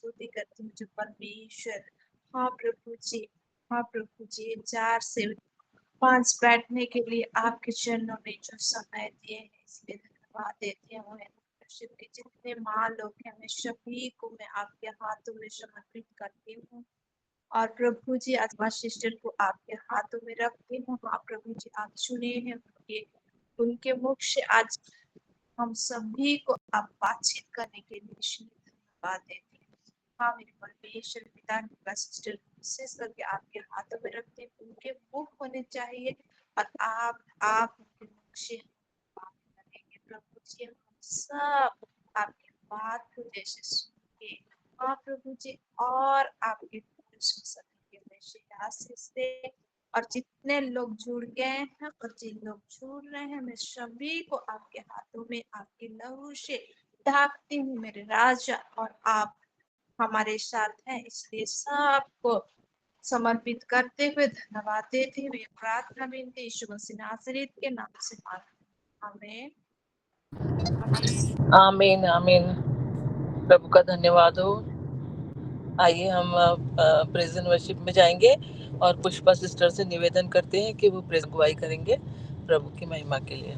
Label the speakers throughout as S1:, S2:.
S1: स्तुति करती हूँ जो परमेश्वर। हाँ प्रभु जी, हाँ प्रभु जी, 4 से 5 बैठने के लिए आपके चरणों में जो समय दिए हैं इसलिए धन्यवाद देती हूँ। मेंबरशिप के जितने माँ लोग हैं मैं सभी को मैं आपके हाथों में समर्पित करती हूँ। और प्रभु जी आज माँ सिस्टर को आपके हाथों में रखती हूँ। हाँ प्रभु जी, आप चुने हैं उनके मुख से आज हम सभी को आप बातचीत करने के लिए इसलिए धन्यवाद देते हैं। हाँ मेरे परमेश्वर पिता ने सिस्टर विशेष करके आपके हाथों में रखते हैं, उनके मुख होने चाहिए और आप उनके मुख से बात करेंगे। प्रभु जी हम सब आपकी बात को जैसे सुन के हाँ प्रभु जी और आपके सकेंगे वैसे आशीष दे। और जितने लोग जुड़ गए हैं और जिन लोग जुड़ रहे हैं मैं सभी को आपके हाथों में आपके लहू से ढाकती हूँ मेरे राजा। और आप हमारे साथ हैं इसलिए सबको समर्पित करते हुए धन्यवाद देते हुए प्रार्थना विनती यीशु मसीह नासरीत के नाम से आमीन आमीन।
S2: आमीन आमीन। प्रभु का धन्यवाद हो। आइए हम प्रेजेंट वर्शिप में जाएंगे और पुष्पा सिस्टर से निवेदन करते हैं कि वो प्रेजेंट अगुवाई करेंगे प्रभु की महिमा के लिए।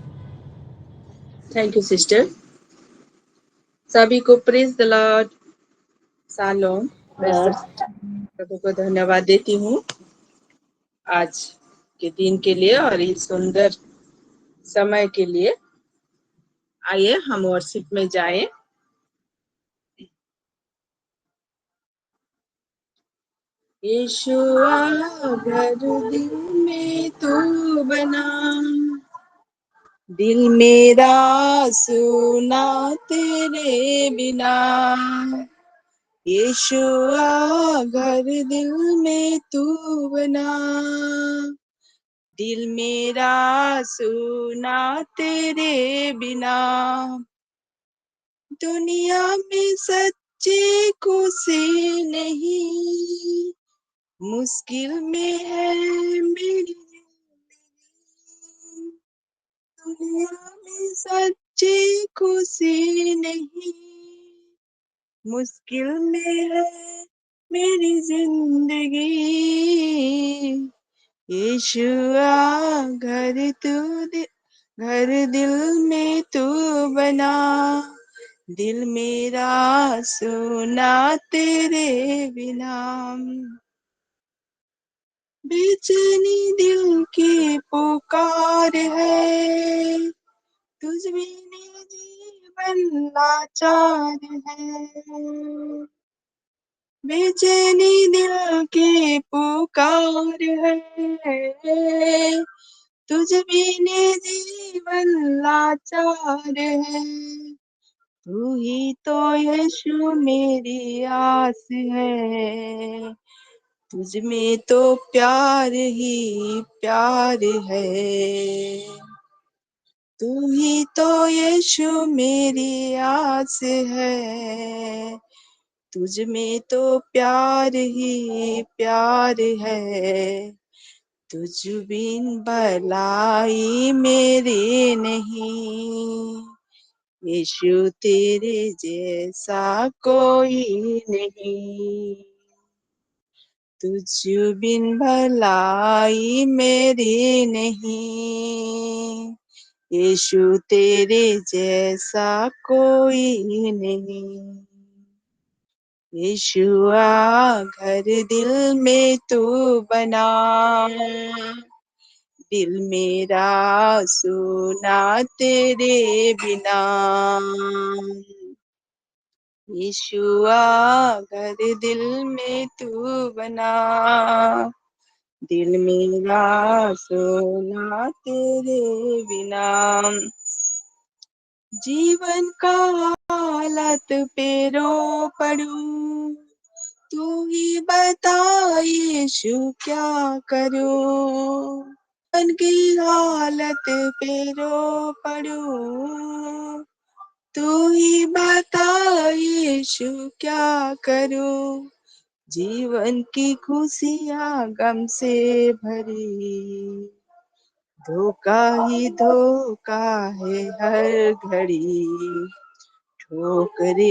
S3: Thank you sister. सभी को प्रेज द लॉर्ड। शालोम। प्रभु को धन्यवाद देती हूँ आज के दिन के लिए और इस सुंदर समय के लिए। आइए हम वर्शिप में जाएं। यीशुआ घर दिल में तू बना, दिल मेरा सुना तेरे बिना। यीशुआ घर दिल में तू बना, दिल मेरा सुना तेरे बिना। दुनिया में सच्ची खुशी नहीं, मुश्किल में है मेरी जिंदगी। दुनिया में सच्ची खुशी नहीं, मुश्किल में है मेरी जिंदगी। यीशुआ घर दिल में तू बना, दिल मेरा सुना तेरे बिना। बेचैनी दिल की पुकार है, तुझ बिना जीवन लाचार है। बेचैनी दिल की पुकार है, तुझ बिना जीवन लाचार है। तू ही तो यीशु मेरी आस है, तुझ में तो प्यार ही प्यार है। तू ही तो यीशु मेरी आस है, तुझ में तो प्यार ही प्यार है। तुझ बिन भलाई मेरी नहीं, यीशु तेरे जैसा कोई नहीं। तुझ बिन भलाई मेरी नहीं, यीशु तेरे जैसा कोई नहीं। यीशुआ घर दिल में तू बना, दिल मेरा सुना तेरे बिना। यीशुआ घर दिल में तू बना, दिल मेरा सोना तेरे बिना। जीवन का हालत पे रो पड़ूं, तू ही बता यीशु क्या करूं। जीवन की हालत पे रो पड़ूं, तू ही बता यीशु क्या करूं। जीवन की खुशियाँ गम से भरी, धोखा ही धोखा है हर घड़ी। ठोकरे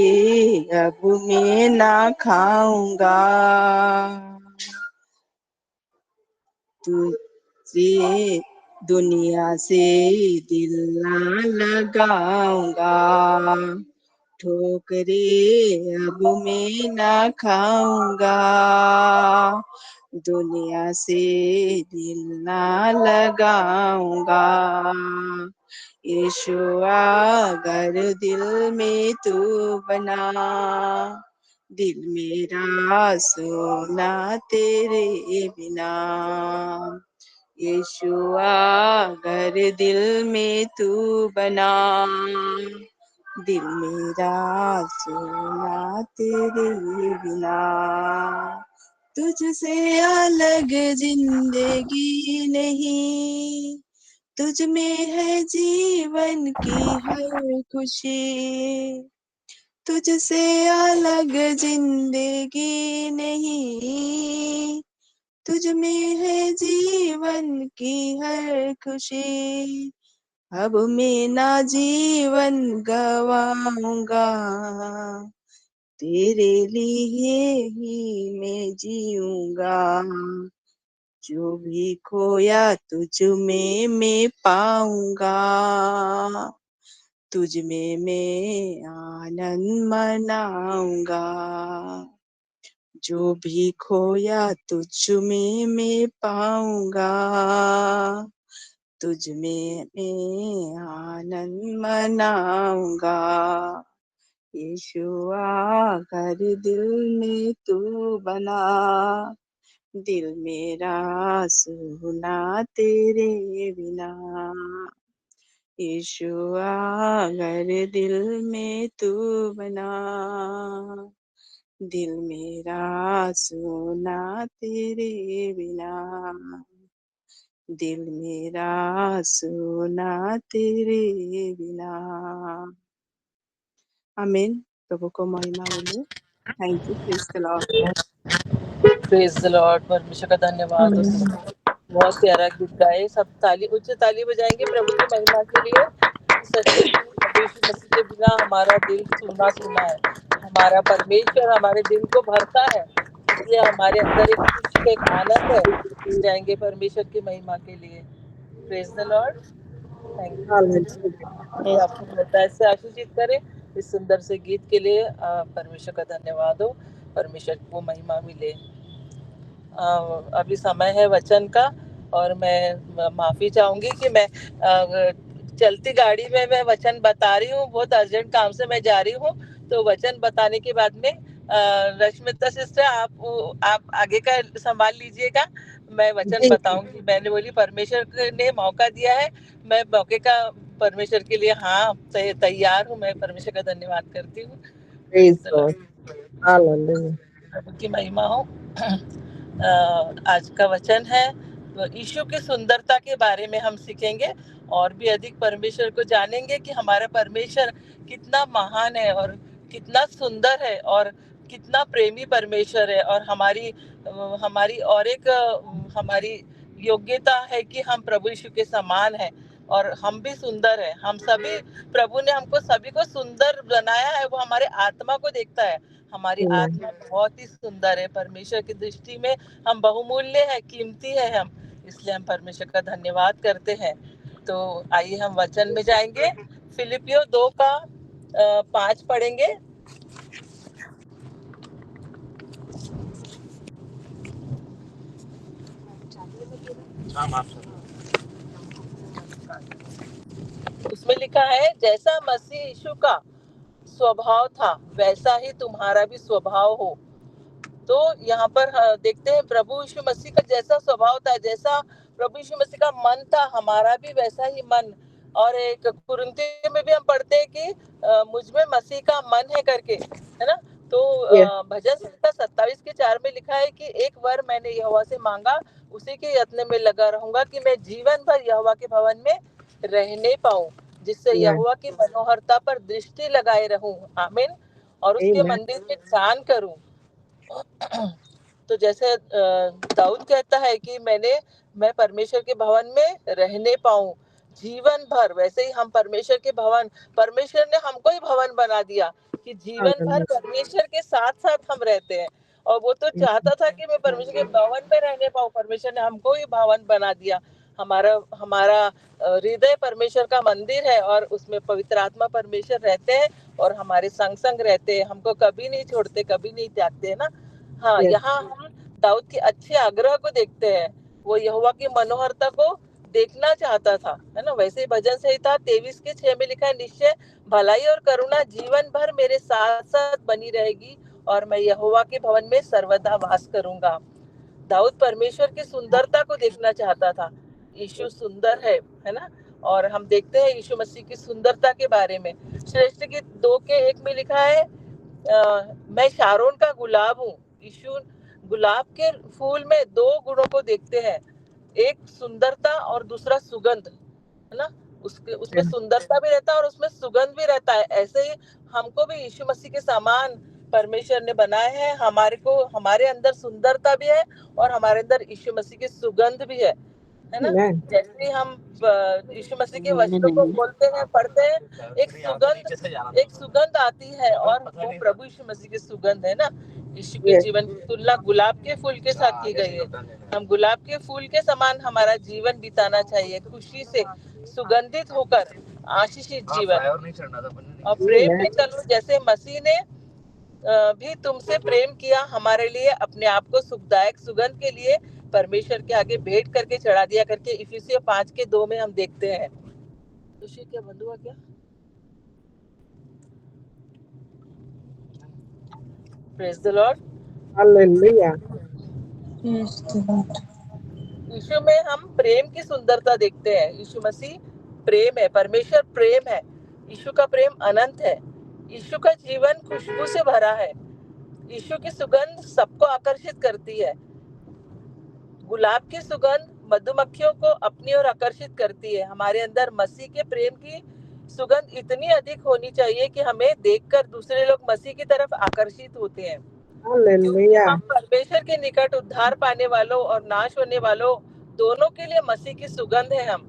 S3: अब मैं ना खाऊंगा, तुझसे दुनिया से दिल ना लगाऊंगा, ठोकरे अब मैं ना खाऊंगा, दुनिया से दिल ना लगाऊंगा। यीशुआ अगर दिल में तू बना, दिल मेरा सोना तेरे बिना। यीशुआ अगर दिल में तू बना, दिल मेरा सोना तेरे बिना। तुझसे अलग जिंदगी नहीं, तुझ में है जीवन की हर खुशी, तुझसे अलग जिंदगी नहीं, तुझ में है जीवन की हर खुशी। अब मैं ना जीवन गवाऊंगा, तेरे लिए ही मैं जीऊंगा, जो भी खोया तुझ में मैं पाऊंगा, तुझ में मैं आनंद मनाऊंगा, जो भी खोया तुझ में मैं पाऊंगा, तुझ में मैं आनंद मनाऊंगा। यीशुआ अगर दिल में तू बना, दिल मेरा सुना तेरे बिना। यीशुआ अगर दिल में तू बना, दिल मेरा सुना तेरे बिना, दिल मेरा सुना तेरे बिना। आमीन। प्रभु को महिमा मिले। Thank you. Praise the Lord.
S2: Praise the Lord. परमेश्वर का धन्यवाद हो सिस्टर, बहुत प्यारा गीत गाए। सब ताली, उच्च ताली बजाएंगे प्रभु की महिमा के लिए। सच्ची प्रभु यीशु मसीह के बिना हमारा दिल सूना सूना है। हमारा परमेश्वर हमारे दिल को भरता है, इसलिए हमारे अंदर एक खुशी का एक आनंद है। जाएंगे परमेश्वर की महिमा के लिए। Praise the Lord. Thank you sister, आपको खुदा से आशीषित करे इस सुंदर से गीत के लिए। परमेश्वर का धन्यवाद हो, परमेश्वर को महिमा मिले। अभी समय है वचन का, और मैं माफ़ी चाहूँगी कि मैं चलती गाड़ी में मैं वचन बता रही हूँ। बहुत अर्जेंट काम से मैं जा रही हूँ, तो वचन बताने के बाद में रश्मिता सिस्टर आप आगे का संभाल लीजिएगा, मैं वचन बताऊंगी। मैंने बोली परमेश्वर ने मौका दिया है, मैं मौके का परमेश्वर के लिए हाँ तैयार हूँ। मैं परमेश्वर का धन्यवाद करती हूँ। प्रभु की महिमा हो। आज का वचन है, यीशु की सुंदरता के बारे में हम सीखेंगे और भी अधिक परमेश्वर को जानेंगे कि हमारा परमेश्वर कितना महान है और कितना सुंदर है और कितना प्रेमी परमेश्वर है। और हमारी और एक हमारी योग्यता है कि हम प्रभु यीशु के समान हैं और हम भी सुंदर है। हम सभी, प्रभु ने हमको सभी को सुंदर बनाया है। वो हमारे आत्मा को देखता है, हमारी आत्मा बहुत ही सुंदर है। परमेश्वर की दृष्टि में हम बहुमूल्य है, कीमती है हम, इसलिए हम परमेश्वर का धन्यवाद करते हैं। तो आइए हम वचन में जाएंगे। फिलिपियो 2:5 पढ़ेंगे। उसमें लिखा है, जैसा मसीह यीशु का स्वभाव था वैसा ही तुम्हारा भी स्वभाव हो। तो यहाँ पर देखते हैं प्रभु यीशु मसीह का जैसा स्वभाव था, जैसा प्रभु यीशु मसीह का मन था, हमारा भी वैसा ही मन। और एक कुरिन्थियों में भी हम पढ़ते हैं कि मुझ में मसीह का मन है करके, है ना। तो भजन संहिता 27:4 में लिखा है कि एक वर मैंने यहोवा से मांगा, उसी के यत्न में लगा रहूंगा कि मैं जीवन भर यहोवा के भवन में रहने पाऊं, जिससे यहोवा की मनोहरता पर दृष्टि लगाए रहूं। आमीन। और उसके मंदिर में ध्यान करूं। तो जैसे दाऊद कहता है कि मैं परमेश्वर के भवन में रहने पाऊं, जीवन भर, वैसे ही हम परमेश्वर के भवन, परमेश्वर ने हमको ही भवन बना दिया कि जीवन भर परमेश्वर के साथ साथ हम रहते हैं। और वो तो चाहता था कि मैं परमेश्वर के भवन में रहने पाऊँ, परमेश्वर ने हमको ही भवन बना दिया। हमारा हृदय परमेश्वर का मंदिर है और उसमें पवित्र आत्मा परमेश्वर रहते हैं और हमारे संग संग रहते हैं, हमको कभी नहीं छोड़ते, कभी नहीं त्यागते, है ना। हाँ, यहाँ हम दाऊद के अच्छे आग्रह को देखते हैं, वो यहोवा की मनोहरता को देखना चाहता था, है ना। वैसे ही भजन संहिता 23:6 में लिखा है, निश्चय भलाई और करुणा जीवन भर मेरे साथ साथ बनी रहेगी और मैं यहोवा के भवन में सर्वदा वास करूंगा। दाऊद परमेश्वर की सुंदरता को देखना चाहता था। यीशु सुंदर है ना। और हम देखते हैं यीशु मसीह की सुंदरता के बारे में। श्रेष्ठ गीत 2:1 में लिखा है, मैं शारोन का गुलाब हूँ। यीशु गुलाब के फूल में 2 गुणों को देखते हैं, एक सुंदरता और दूसरा सुगंध, है ना। उसमें सुंदरता भी रहता है और उसमें सुगंध भी रहता है। ऐसे ही हमको भी यीशु मसीह के समान परमेश्वर ने बनाए हैं। हमारे अंदर सुंदरता भी है और हमारे अंदर यीशु मसीह की सुगंध भी है ना। जैसे ही हम यीशु मसीह के वचनों को बोलते हैं, पढ़ते हैं, एक सुगंध आती है और वो प्रभु यीशु मसीह की सुगंध है ना। यीशु के जीवन की तुलना गुलाब के फूल के साथ की गई है। हम गुलाब के फूल के समान हमारा जीवन बिताना चाहिए, खुशी से सुगंधित होकर आशीषित जीवन। और प्रेम में चलो जैसे मसीह ने भी तुमसे प्रेम किया, हमारे लिए अपने आप को सुखदायक सुगंध के लिए परमेश्वर के आगे भेंट करके चढ़ा दिया करके इफिसियों 5:2 में हम देखते हैं। तो क्या बंद हुआ क्या? Praise the Lord,
S3: hallelujah.
S2: Yeshu में हम प्रेम की सुंदरता देखते हैं। यीशु मसीह प्रेम है, परमेश्वर प्रेम है, यीशु का प्रेम अनंत है, यीशु का जीवन खुशबू से भरा है, यीशु की सुगंध सबको आकर्षित करती है। गुलाब की सुगंध मधुमक्खियों को अपनी ओर आकर्षित करती है। हमारे अंदर मसीह के प्रेम की सुगंध इतनी अधिक होनी चाहिए कि हमें देखकर दूसरे लोग मसीह की तरफ आकर्षित होते हैं। क्योंकि हम परमेश्वर के निकट उद्धार पाने वालों और नाश होने वालों दोनों के लिए मसीह की सुगंध है। हम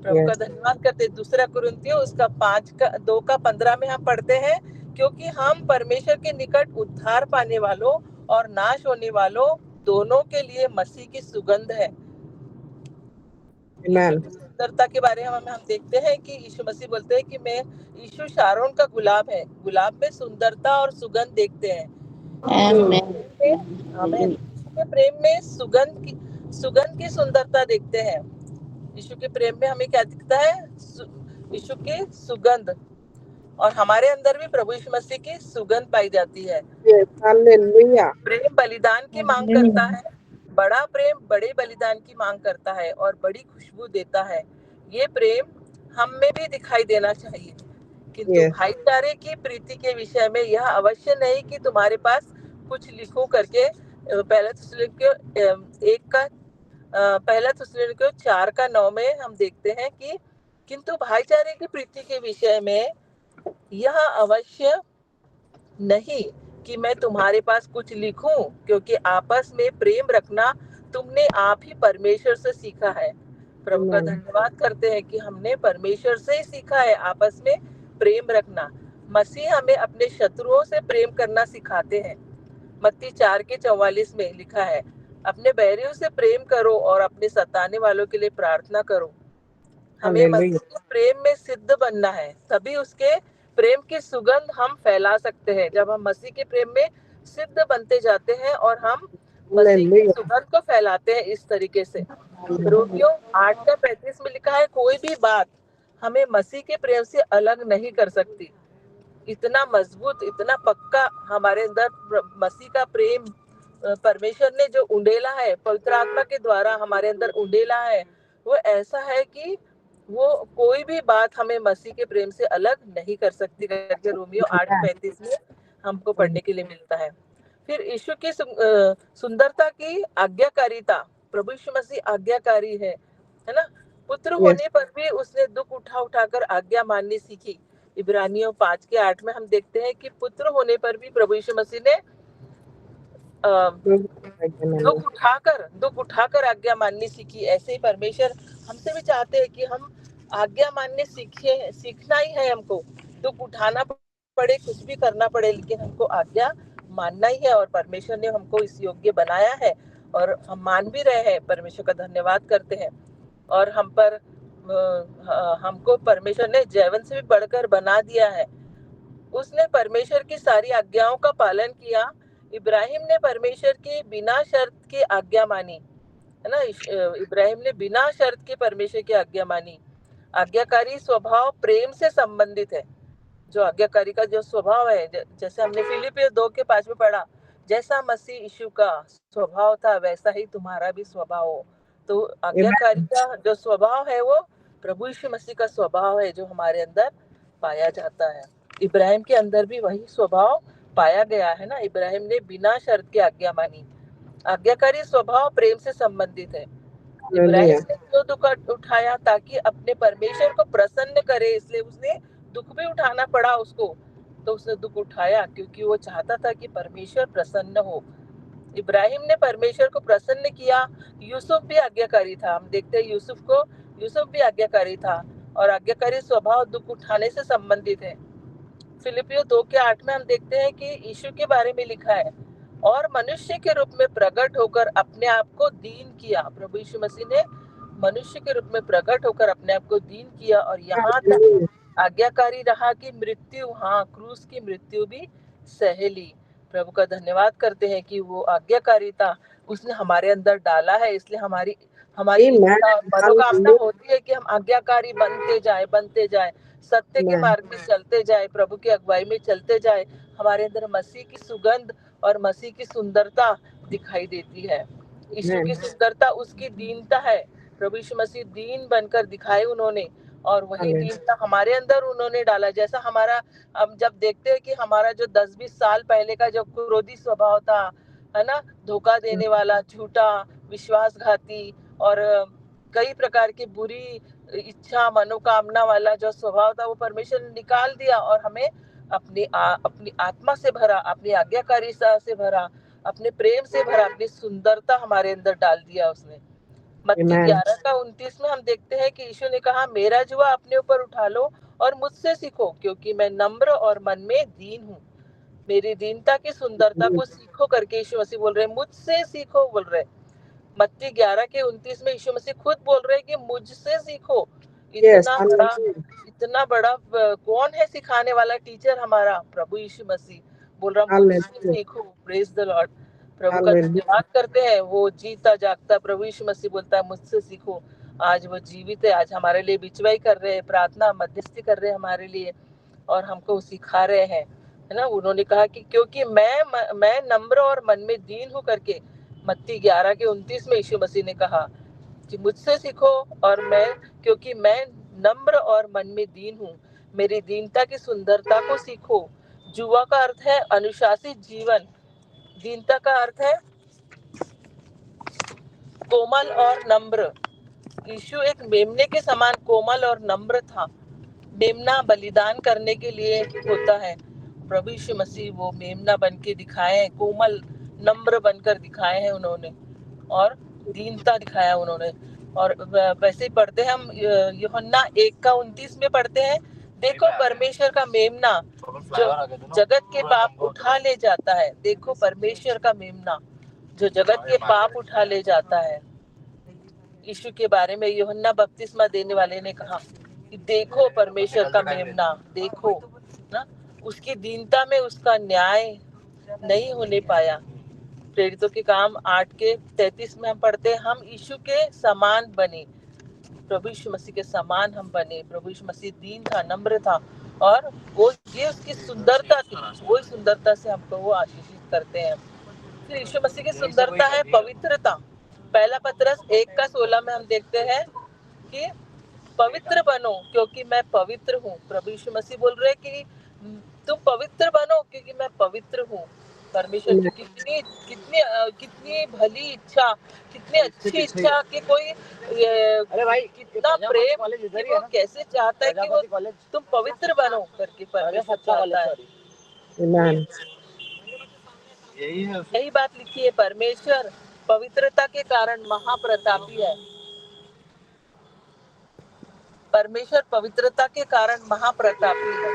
S2: प्रभु का धन्यवाद करते। 2 कुरिन्थियों उसका 2:15 में हम पढ़ते हैं, क्योंकि हम परमेश्वर के निकट उद्धार पाने वालों और नाश होने वालों दोनों के लिए मसीह की सुगंध है। सुंदरता के बारे में हम देखते हैं कि यीशु मसीह बोलते हैं कि मैं यीशु शारोन का गुलाब है। गुलाब में सुंदरता और सुगंध देखते हैं। आमीन। यीशु के प्रेम में सुगंध की सुंदरता देखते हैं। यीशु के प्रेम में हमें क्या दिखता है? यीशु की सुगंध। और हमारे अंदर भी प्रभु यीशु मसीह की सुगंध पाई जाती है। प्रेम बलिदान की मांग करता है। बड़ा प्रेम बड़े बलिदान की मांग करता है और बड़ी खुशबू देता है। ये प्रेम हम में भी दिखाई देना चाहिए। किंतु भाईचारे की प्रीति के विषय में यह अवश्य नहीं कि तुम्हारे पास कुछ लिखूं करके पहला थिस्सलुनीकियों 4:9 में हम देखते हैं कि किंतु भाईचारे की प्रीति के विषय में यह अवश्य नहीं कि मैं तुम्हारे पास कुछ लिखूं, क्योंकि आपस में प्रेम रखना तुमने आप ही परमेश्वर से सीखा है। प्रभु का धन्यवाद करते हैं कि हमने परमेश्वर से ही सीखा है आपस में प्रेम रखना। मसीह हमें अपने शत्रुओं से प्रेम करना सिखाते हैं। मत्ती 4:44 में लिखा है, अपने बैरियों से प्रेम करो और अपने सताने वालों के लिए प्रार्थना करो। हमें मसीह के प्रेम में सिद्ध बनना है, तभी उसके प्रेम की सुगंध हम फैला सकते हैं। जब हम मसीह के प्रेम में सिद्ध बनते जाते हैं और हम मसीह की सुगंध को फैलाते हैं इस तरीके से। रोमियो 8:35 में लिखा है, कोई भी बात हमें मसीह के प्रेम से अलग नहीं कर सकती। इतना मजबूत, इतना पक्का हमारे अंदर मसीह का प्रेम परमेश्वर ने जो उंडेला है, पवित्र आत्मा के द्वारा हमारे अंदर उंडेला है, वो ऐसा है कि वो कोई भी बात हमें मसीह के प्रेम से अलग नहीं कर सकती करके रोमियो 8:35 में हमको पढ़ने के लिए मिलता है। फिर यीशु की सुंदरता की आज्ञाकारिता। प्रभु यीशु मसीह आज्ञाकारी है ना। पुत्र होने पर भी उसने दुख उठाकर आज्ञा माननी सीखी। इब्रानियों 5:8 में हम देखते हैं कि पुत्र होने पर भी प्रभु यीशु मसीह ने दुख उठाकर आज्ञा माननी सीखी। ऐसे ही परमेश्वर हमसे भी चाहते हैं कि हम आज्ञा मानने सीखना ही है हमको। दुख उठाना पड़े, कुछ भी करना पड़े, लेकिन हमको आज्ञा मानना ही है। और परमेश्वर ने हमको इस योग्य बनाया है और हम मान भी रहे हैं, परमेश्वर का धन्यवाद करते हैं। और हम पर हमको परमेश्वर ने जैवन से भी बढ़कर बना दिया है। उसने परमेश्वर की सारी आज्ञाओं का पालन किया। इब्राहिम ने परमेश्वर की बिना शर्त की आज्ञा मानी, है ना। इब्राहिम ने बिना शर्त के परमेश्वर की आज्ञा मानी। आज्ञाकारी स्वभाव प्रेम से संबंधित है। जो आज्ञाकारी का जो स्वभाव है, जैसे हमने फिलिपियों 2:5 में पढ़ा, जैसा मसीह यीशु का स्वभाव था वैसा ही तुम्हारा भी स्वभाव हो। तो आज्ञाकारी का जो स्वभाव है वो प्रभु यीशु मसीह का स्वभाव है, जो हमारे अंदर पाया जाता है। इब्राहिम के अंदर भी वही स्वभाव पाया गया है ना। इब्राहिम ने बिना शर्त की आज्ञा मानी। आज्ञाकारी स्वभाव प्रेम से संबंधित है। इब्राहिम ने जो दुख उठाया ताकि अपने परमेश्वर को प्रसन्न करे, इसलिए उसने दुख भी उठाना पड़ा उसको। तो उसने दुख उठाया क्योंकि वो चाहता था कि परमेश्वर प्रसन्न हो। इब्राहिम ने परमेश्वर को प्रसन्न किया। यूसुफ भी आज्ञाकारी था। हम देखते हैं यूसुफ भी आज्ञाकारी था। और आज्ञाकारी स्वभाव दुख उठाने से संबंधित है। फिलिपियों 2:8 में हम देखते हैं कि यीशु के बारे में लिखा है, और मनुष्य के रूप में प्रकट होकर अपने आप को दीन किया। प्रभु यीशु मसीह ने मनुष्य के रूप में प्रकट होकर अपने आप को दीन किया और यहाँ तक आज्ञाकारी रहा कि मृत्यु, हाँ, क्रूस की मृत्यु भी सह ली। प्रभु का धन्यवाद करते हैं कि वो आज्ञाकारिता उसने हमारे अंदर डाला है। इसलिए हमारी मनोकामना होती है कि हम आज्ञाकारी बनते जाए, सत्य के मार्ग में चलते जाए, प्रभु की अगुवाई में चलते जाए। हमारे अंदर मसीह की सुगंध और मसीह की सुंदरता दिखाई देती है। यीशु की सुंदरता उसकी दीनता है। प्रभु यीशु मसीह दीन बनकर दिखाए उन्होंने, और वही दीनता हमारे अंदर उन्होंने डाला। जैसा हमारा, हम जब देखते हैं कि हमारा जो 10-20 साल पहले का जो क्रोधी स्वभाव था, है ना, धोखा देने वाला, झूठा, विश्वासघाती और कई प्रकार की बुरी इच्छा, मनोकामना वाला जो स्वभाव था, वो परमेश्वर ने निकाल दिया और हमें अपनी आत्मा से भरा, अपनी आज्ञाकारिता से भरा, अपने प्रेम से भरा, अपनी सुंदरता हमारे अंदर डाल दिया उसने। मत्ती 11:29 में हम देखते हैं कि यीशु ने कहा, मेरा जुआ अपने ऊपर उठा लो और मुझसे सीखो, क्योंकि मैं नम्र और मन में दीन हूँ। मेरी दीनता की सुंदरता को सीखो करके यीशु मसीह बोल रहे, मुझसे सीखो बोल रहे। मत्ती 11:29 में यीशु मसीह खुद बोल रहे कि मुझसे सीखो। इतना बड़ा कौन है सिखाने वाला टीचर? हमारा प्रभु यीशु मसीह बोल रहा, मुझसे सीखो। Praise the Lord. प्रभु का धन्यवाद करते हैं। वो जीता जागता प्रभु यीशु मसीह बोलता है, मुझसे सीखो। आज वो जीवित है, आज हमारे लिए बिचवाई कर रहे हैं, प्रार्थना मध्यस्थी कर रहे हैं हमारे लिए, और हमको सिखा रहे हैं, है ना। उन्होंने कहा कि क्योंकि मैं नम्र और मन में दीन हूँ करके, मत्ती 11:29 में यीशु मसीह ने कहा कि मुझसे सीखो, और क्योंकि मैं नम्र और मन में दीन हूँ, मेरी दीनता की सुंदरता को सीखो। जुआ का अर्थ है अनुशासित जीवन, दीनता का अर्थ है कोमल और नम्र। यीशु एक मेमने के समान कोमल और नम्र था। मेमना बलिदान करने के लिए होता है। प्रभु यीशु मसीह वो मेमना बन के दिखाए हैं, कोमल नम्र बनकर दिखाए हैं उन्होंने, और दीनता दिखाया उन्होंने। और वैसे ही पढ़ते हैं हम यूहन्ना 1:29 में पढ़ते हैं, देखो परमेश्वर का मेमना जो जगत के पाप उठा ले जाता है। देखो परमेश्वर का मेमना जो जगत के पाप उठा ले जाता है। यीशु के बारे में यूहन्ना बपतिस्मा देने वाले ने कहा कि देखो परमेश्वर का मेमना, देखो ना। उसकी दीनता में उसका न्याय नहीं होने पाया। प्रेरितों के काम 8:33 में हम पढ़ते हैं, हम यीशु के समान बने, प्रभु यीशु मसीह के समान हम बने। प्रभु यीशु मसीह दीन था, नम्र था, और वो ये उसकी सुंदरता थी। वो सुंदरता से हमको वो आशीषित करते हैं। फिर यीशु मसीह की सुंदरता है पवित्रता। पहला पतरस 1:16 में हम देखते हैं कि पवित्र बनो क्योंकि मैं पवित्र हूँ। प्रभु यीशु मसीह बोल रहे कि तुम पवित्र बनो क्योंकि मैं पवित्र हूँ। परमेश्वर की कितनी भली इच्छा, कितनी अच्छी इच्छा कि कोई कितना प्रेम कि वो कैसे चाहता है कि वो तुम पवित्र बनो करके परमेश्वर चाहता है। यही बात लिखी है, परमेश्वर पवित्रता के कारण महाप्रतापी है। परमेश्वर पवित्रता के कारण महाप्रतापी है।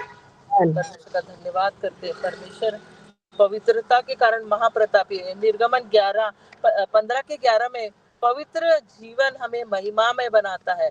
S2: परमेश्वर का धन्यवाद करते हैं। परमेश्वर पवित्रता के कारण महाप्रतापी है। निर्गमन 15:11 में पवित्र जीवन हमें महिमामय बनाता है।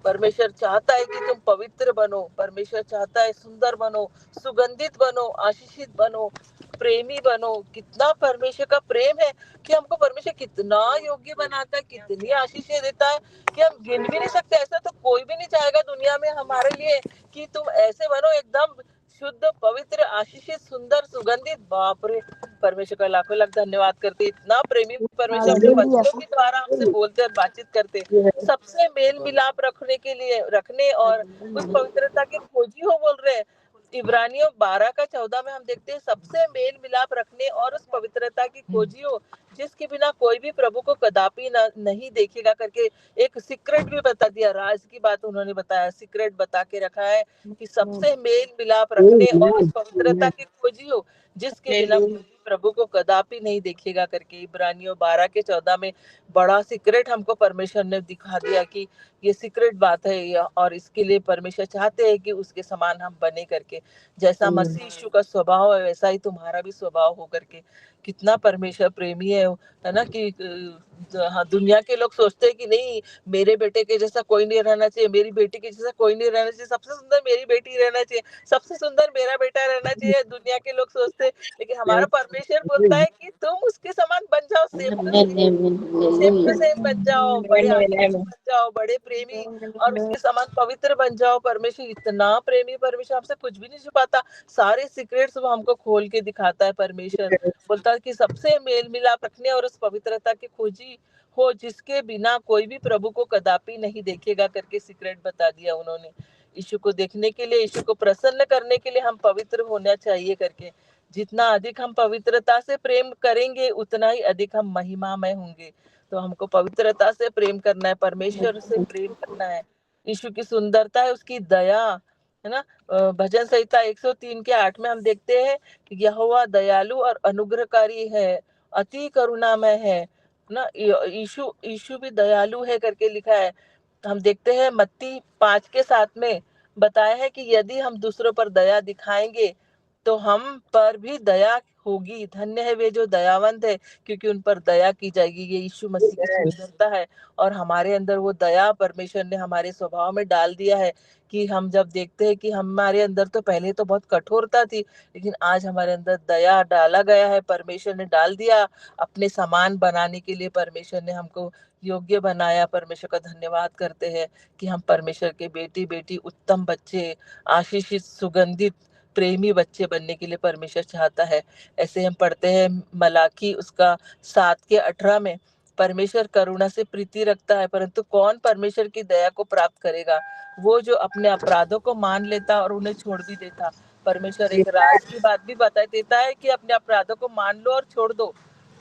S2: परमेश्वर चाहता है कि तुम पवित्र बनो। परमेश्वर चाहता है सुंदर बनो, सुगंधित बनो, आशीषित बनो, प्रेमी बनो। कितना परमेश्वर का प्रेम है कि हमको परमेश्वर कितना योग्य बनाता है, कितनी आशीषें देता है कि हम गिन भी नहीं सकते। ऐसा तो कोई भी नहीं चाहेगा दुनिया में हमारे लिए कि तुम ऐसे बनो, एकदम शुद्ध, पवित्र, आशीषित, सुंदर, सुगंधित। बाप रे, परमेश्वर का लाखों लाख धन्यवाद करते। इतना प्रेमी परमेश्वर अपने बच्चों के द्वारा हमसे बोलते और बातचीत करते, सबसे मेल मिलाप रखने और उस पवित्रता के खोजी हो बोल रहे हैं। इब्रानियों 12:14 में हम देखते हैं, सबसे मेल मिलाप रखने और उस पवित्रता की खोजी हो जिसके बिना कोई भी प्रभु को कदापि नहीं देखेगा करके एक सीक्रेट भी बता दिया। राज की बात उन्होंने बताया, सीक्रेट बता के रखा है कि सबसे मेल मिलाप रखने और उस पवित्रता की खोजी हो जिसके बिना प्रभु को कदापि नहीं देखेगा करके इब्रानियों 12:14 में बड़ा सीक्रेट हमको परमेश्वर ने दिखा दिया कि ये सीक्रेट बात है और इसके लिए परमेश्वर चाहते हैं कि उसके समान हम बने करके। जैसा मसीह यीशु का स्वभाव है वैसा ही तुम्हारा भी स्वभाव हो करके। कितना परमेश्वर प्रेमी है ना कि हाँ, दुनिया के लोग सोचते हैं कि नहीं, मेरे बेटे के जैसा कोई नहीं रहना चाहिए, मेरी बेटी के जैसा कोई नहीं रहना चाहिए, सबसे सुंदर मेरी बेटी रहना चाहिए, सबसे सुंदर मेरा बेटा रहना चाहिए, दुनिया के लोग सोचते हैं। लेकिन हमारा परमेश्वर बोलता है कि तुम उसके समान बन जाओ, सेम टू सेम बन जाओ, बड़े आशीष बन जाओ, बड़े प्रेमी और उसके समान पवित्र बन जाओ। परमेश्वर इतना प्रेमी, परमेश्वर हमसे कुछ भी नहीं छुपाता, सारे सीक्रेट्स वो हमको खोल के दिखाता है। परमेश्वर बोलता है कि सबसे मेल मिलाप रखने और उस पवित्रता की खोजी हो जिसके बिना कोई भी प्रभु को कदापि नहीं देखेगा करके सीक्रेट बता दिया उन्होंने। यीशु को देखने के लिए, यीशु को प्रसन्न करने के लिए हम पवित्र होना चाहिए करके। जितना अधिक हम पवित्रता से प्रेम करेंगे उतना ही अधिक हम महिमामय होंगे। तो हमको पवित्रता से प्रेम करना है, परमेश्वर से प्रेम करना है। यीशु की सुंदरता है उसकी दया, है ना। भजन संहिता 103:8 में हम देखते हैं कि यहोवा दयालु और अनुग्रहकारी है, अति करुणामय है ना। यीशु यीशु भी दयालु है करके लिखा है। हम देखते हैं मत्ती 5:7 में बताया है कि यदि हम दूसरों पर दया दिखाएंगे तो हम पर भी दया होगी। धन्य है वे जो दयावंत है क्योंकि उन पर दया की जाएगी। ये यीशु मसीह की सुंदरता है और हमारे अंदर वो दया परमेश्वर ने हमारे स्वभाव में डाल दिया है कि हम जब देखते हैं कि हमारे अंदर तो पहले तो बहुत कठोरता थी, लेकिन आज हमारे अंदर दया डाला गया है, परमेश्वर ने डाल दिया। अपने समान बनाने के लिए परमेश्वर ने हमको योग्य बनाया। परमेश्वर का धन्यवाद करते हैं कि हम परमेश्वर के बेटी उत्तम बच्चे, आशीषित, सुगंधित, प्रेमी बच्चे बनने के लिए परमेश्वर चाहता है। ऐसे हम पढ़ते हैं मलाकी उसका 7:18 में, परमेश्वर करुणा से प्रीति रखता है परंतु कौन परमेश्वर की दया को प्राप्त करेगा? वो जो अपने अपराधों को मान लेता और उन्हें छोड़ भी देता। परमेश्वर एक राज की बात भी बता देता है कि अपने अपराधों को मान लो और छोड़ दो।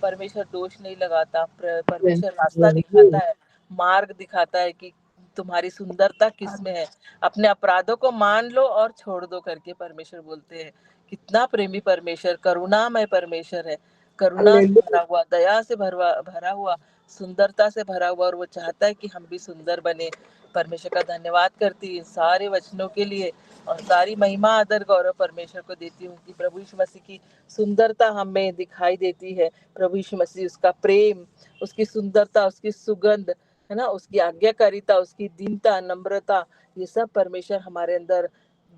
S2: परमेश्वर दोष नहीं लगाता, परमेश्वर रास्ता दिखाता है, मार्ग दिखाता है कि तुम्हारी सुंदरता किसमें है। अपने अपराधों को मान लो और छोड़ दो करके परमेश्वर बोलते हैं। कितना प्रेमी परमेश्वर, करुणामय परमेश्वर है, करुणा से भरा हुआ, दया से भरा हुआ, सुंदरता से भरा हुआ, और वो चाहता है कि हम भी सुंदर बने। परमेश्वर का धन्यवाद करती हूँ सारे वचनों के लिए और सारी महिमा आदर गौरव परमेश्वर को देती हूँ कि प्रभु यीशु मसीह की सुंदरता हमें दिखाई देती है। प्रभु यीशु मसीह, उसका प्रेम, उसकी सुंदरता, उसकी सुगंध, है ना, उसकी आज्ञाकारिता, उसकी दीनता, नम्रता, ये सब परमेश्वर हमारे अंदर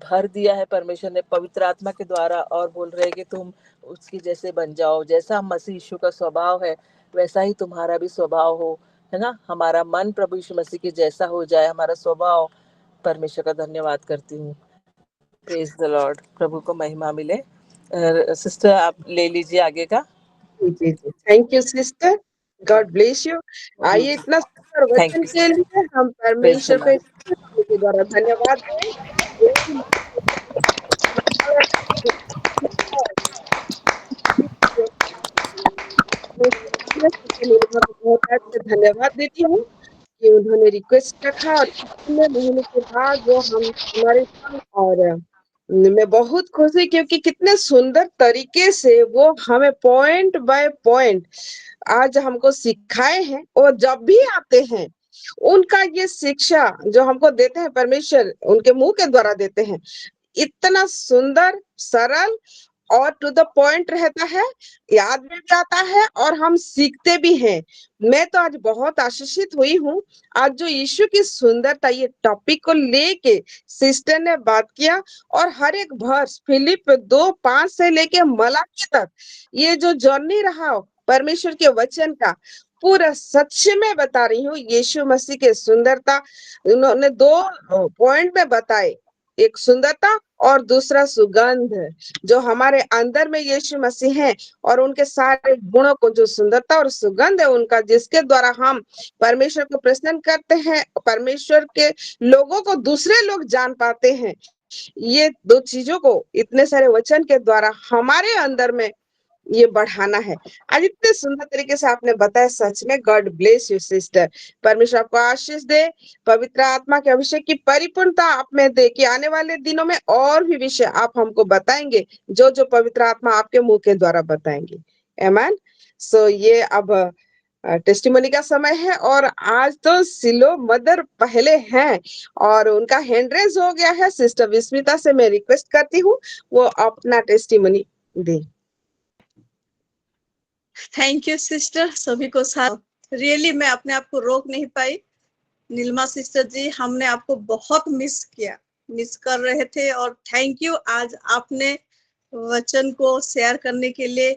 S2: भर दिया है परमेश्वर ने पवित्र आत्मा के द्वारा। और बोल रहे हैं कि तुम उसके जैसे बन जाओ, जैसा मसीह यीशु का स्वभाव है वैसा ही तुम्हारा भी स्वभाव हो, है ना। हमारा मन प्रभु यीशु मसीह के जैसा हो जाए, हमारा स्वभाव। परमेश्वर का धन्यवाद करती हूँ। Praise the Lord. प्रभु को महिमा मिले। सिस्टर आप ले लीजिए आगे का।
S3: जी, thank you sister, God bless you. आइए, इतना सुंदर वचन के लिए हम परमेश्वर को के द्वारा धन्यवाद दें। धन्यवाद देती हूँ कि उन्होंने रिक्वेस्ट रखा और इतने महीने के बाद वो हम हमारे साथ, और मैं बहुत खुश हुई क्योंकि कितने सुंदर तरीके से वो हमें पॉइंट बाय पॉइंट आज हमको सिखाए हैं। और जब भी आते हैं उनका ये शिक्षा जो हमको देते हैं परमेश्वर उनके मुंह के द्वारा देते हैं, इतना सुंदर, सरल और टू द पॉइंट रहता है, याद भी जाता है और हम सीखते भी हैं। मैं तो आज बहुत आशीषित हुई हूँ। आज जो यीशु की सुंदरता ये टॉपिक को लेके सिस्टर ने बात किया और हर एक वर्ष फिलिप 2:5 से लेके मलाकी तक ये जो जर्नी रहा परमेश्वर के वचन का पूरा सच में बता रही हूँ। यीशु मसीह के सुंदरता उन्होंने 2 पॉइंट में बताए, एक सुंदरता और दूसरा सुगंध। जो हमारे अंदर में यीशु मसीह है और उनके सारे गुणों को, जो सुंदरता और सुगंध है उनका, जिसके द्वारा हम परमेश्वर को प्रसन्न करते हैं, परमेश्वर के लोगों को दूसरे लोग जान पाते हैं। ये 2 चीजों को इतने सारे वचन के द्वारा हमारे अंदर में ये बढ़ाना है। आज इतने सुंदर तरीके से आपने बताया, सच में गॉड ब्लेस यू सिस्टर। परमेश्वर आपको आशीष दे, पवित्र आत्मा के अभिषेक की परिपूर्णता आप में दे कि आने वाले दिनों में और भी विषय आप हमको बताएंगे, जो जो पवित्र आत्मा आपके मुंह के द्वारा बताएंगे। आमीन। सो ये अब टेस्टिमनी का समय है और आज तो सिलो मदर पहले हैं और उनका हैंड रेज हो गया है। सिस्टर विस्मिता से मैं रिक्वेस्ट करती हूँ वो अपना testimony they.
S4: Thank you sister. सभी को साथ रियली मैं अपने आप को रोक नहीं पाई। नीलमा सिस्टर जी, हमने आपको बहुत मिस कर रहे थे और थैंक यू, आज आपने वचन को शेयर करने के लिए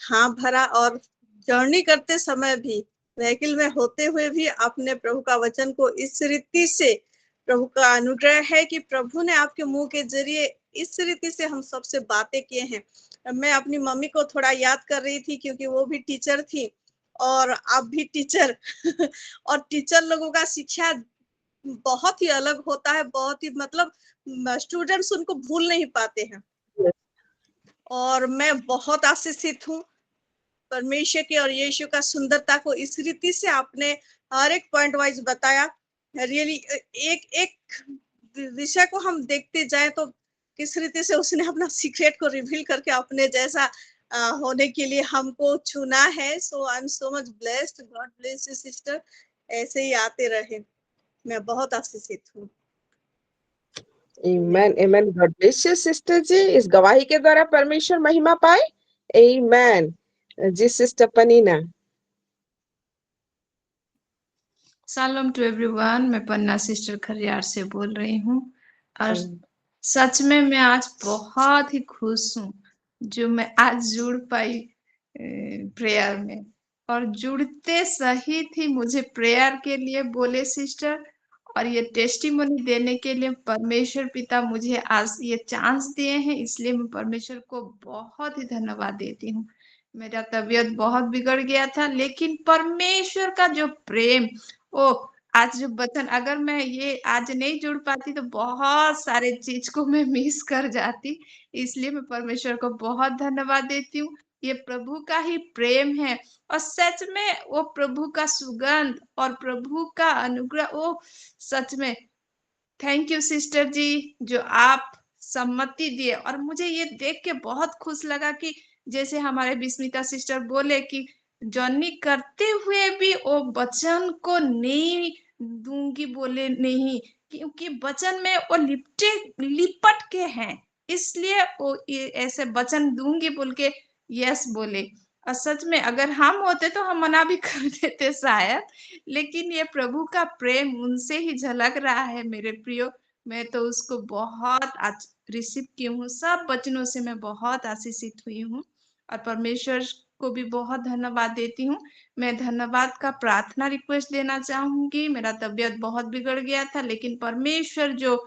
S4: हाँ भरा और जर्नी करते समय भी, व्हीकल में होते हुए भी आपने प्रभु का वचन को इस रीति से, प्रभु का अनुग्रह है कि प्रभु ने आपके मुंह के जरिए इस रीति से हम सबसे बातें किए हैं। मैं अपनी मम्मी को थोड़ा याद कर रही थी क्योंकि वो भी टीचर थी और आप भी टीचर और टीचर लोगों का शिक्षा बहुत ही अलग होता है, बहुत ही मतलब स्टूडेंट्स उनको भूल नहीं पाते हैं। और मैं बहुत आशीषित हूँ परमेश्वर की और यीशु का सुंदरता को इस रीति से आपने हर एक पॉइंट वाइज बताया। रियली एक एक विषय को हम देखते जाए तो किस रीति से उसने अपना सीक्रेट को रिवील करके अपने जैसा होने के लिए हमको चुना है। So I am so much blessed. God bless you sister, ऐसे ही आते रहे। मैं बहुत आशीषित हूँ।
S3: Amen amen. God bless you sister ji. इस गवाही के द्वारा परमेश्वर महिमा पाए। आमेन जी। Sister Penina.
S1: शालोम टू एवरीवन। मैं पन्ना सिस्टर खरियार से बोल रही हूँ और सच में मैं आज बहुत ही खुश हूँ जो मैं आज जुड़ पाई प्रेयर में। और जुड़ते सही थी मुझे प्रेयर के लिए बोले सिस्टर, और ये टेस्टिमोनी देने के लिए परमेश्वर पिता मुझे आज ये चांस दिए हैं, इसलिए मैं परमेश्वर को बहुत ही धन्यवाद देती हूँ। मेरा तबीयत बहुत बिगड़ गया था, लेकिन परमेश्वर का जो प्रेम, ओ आज जो वचन, अगर मैं ये आज नहीं जुड़ पाती तो बहुत सारे चीज को मैं मिस कर जाती। इसलिए मैं परमेश्वर को बहुत धन्यवाद देती हूँ। ये प्रभु का ही प्रेम है और सच में वो प्रभु का सुगंध और प्रभु का अनुग्रह, वो सच में थैंक यू सिस्टर जी जो आप सम्मति दिए। और मुझे ये देख के बहुत खुश लगा कि जैसे हमारे विस्मिता सिस्टर बोले कि जर्नी करते हुए भी वो वचन को नहीं दूंगी बोले नहीं, क्योंकि वचन में वो लिपट के हैं, इसलिए वो ऐसे वचन दूंगी बोल के यस बोले। और सच में अगर हम होते तो हम मना भी कर देते शायद, लेकिन ये प्रभु का प्रेम उनसे ही झलक रहा है मेरे प्रियो। मैं तो उसको बहुत आज रिसीव की हूँ, सब वचनों से मैं बहुत आशीषित हुई हूँ और परमेश्वर को भी बहुत धन्यवाद देती हूँ। मैं धन्यवाद का प्रार्थना रिक्वेस्ट देना चाहूंगी। मेरा तबीयत बहुत बिगड़ गया था, लेकिन परमेश्वर जो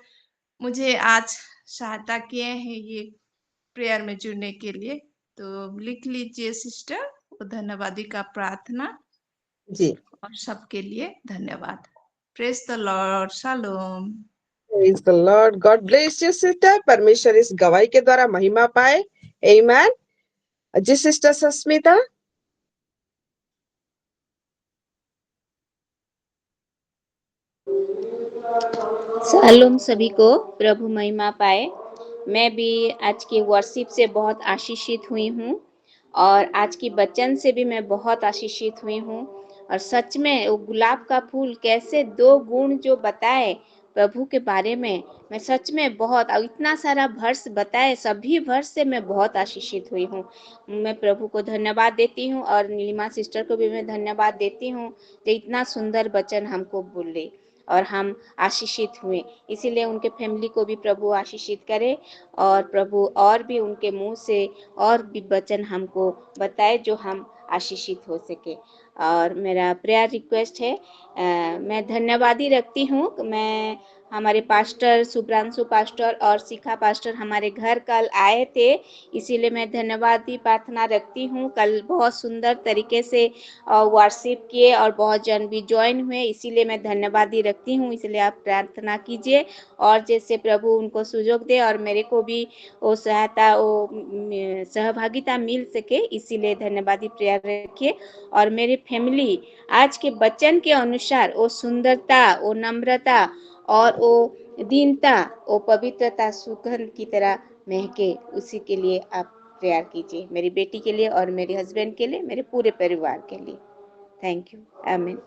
S1: मुझे आज सहायता किए हैं ये प्रेयर में जुड़ने के लिए, तो लिख लीजिए सिस्टर वो धन्यवादी का प्रार्थना
S3: जी।
S1: और सबके लिए धन्यवाद। Praise the Lord. Shalom.
S3: Praise the Lord. God bless you sister. परमेश्वर इस गवाही के द्वारा महिमा पाए। आमेन जी। सिस्टर सस्मिता।
S5: शालोम सभी को, प्रभु महिमा पाए। मैं भी आज की वर्शिप से बहुत आशीषित हुई हूँ और आज की वचन से भी मैं बहुत आशीषित हुई हूँ और सच में वो गुलाब का फूल कैसे 2 गुण जो बताए प्रभु के बारे में, मैं सच में बहुत, और इतना सारा वर्ष बताए, सभी वर्ष से मैं बहुत आशीषित हुई हूँ। मैं प्रभु को धन्यवाद देती हूँ और नीलिमा सिस्टर को भी मैं धन्यवाद देती हूँ जो इतना सुंदर वचन हमको बोले और हम आशीषित हुए। इसीलिए उनके फैमिली को भी प्रभु आशीषित करे और प्रभु और भी उनके मुंह से और भी वचन हमको बताए जो हम आशीषित हो सके। और मेरा प्रेयर रिक्वेस्ट है, मैं धन्यवादी रखती हूँ। मैं हमारे पास्टर शुभ्रांशु पास्टर और शिखा पास्टर हमारे घर कल आए थे, इसीलिए मैं धन्यवादी प्रार्थना रखती हूँ। कल बहुत सुंदर तरीके से वर्शिप किए और बहुत जन भी ज्वाइन हुए, इसीलिए मैं धन्यवादी रखती हूँ। इसलिए आप प्रार्थना कीजिए और जैसे प्रभु उनको सुयोग दे और मेरे को भी वो सहायता, वो सहभागिता मिल सके, इसीलिए धन्यवादी प्रेयर रखिए। और मेरी फैमिली आज के वचन के अनुसार वो सुंदरता, वो नम्रता और वो दीनता, वो पवित्रता सुगंध की तरह महके, उसी के लिए आप प्रेयर कीजिए, मेरी बेटी के लिए और मेरे हस्बैंड के लिए, मेरे पूरे परिवार के लिए। थैंक यू, आमीन।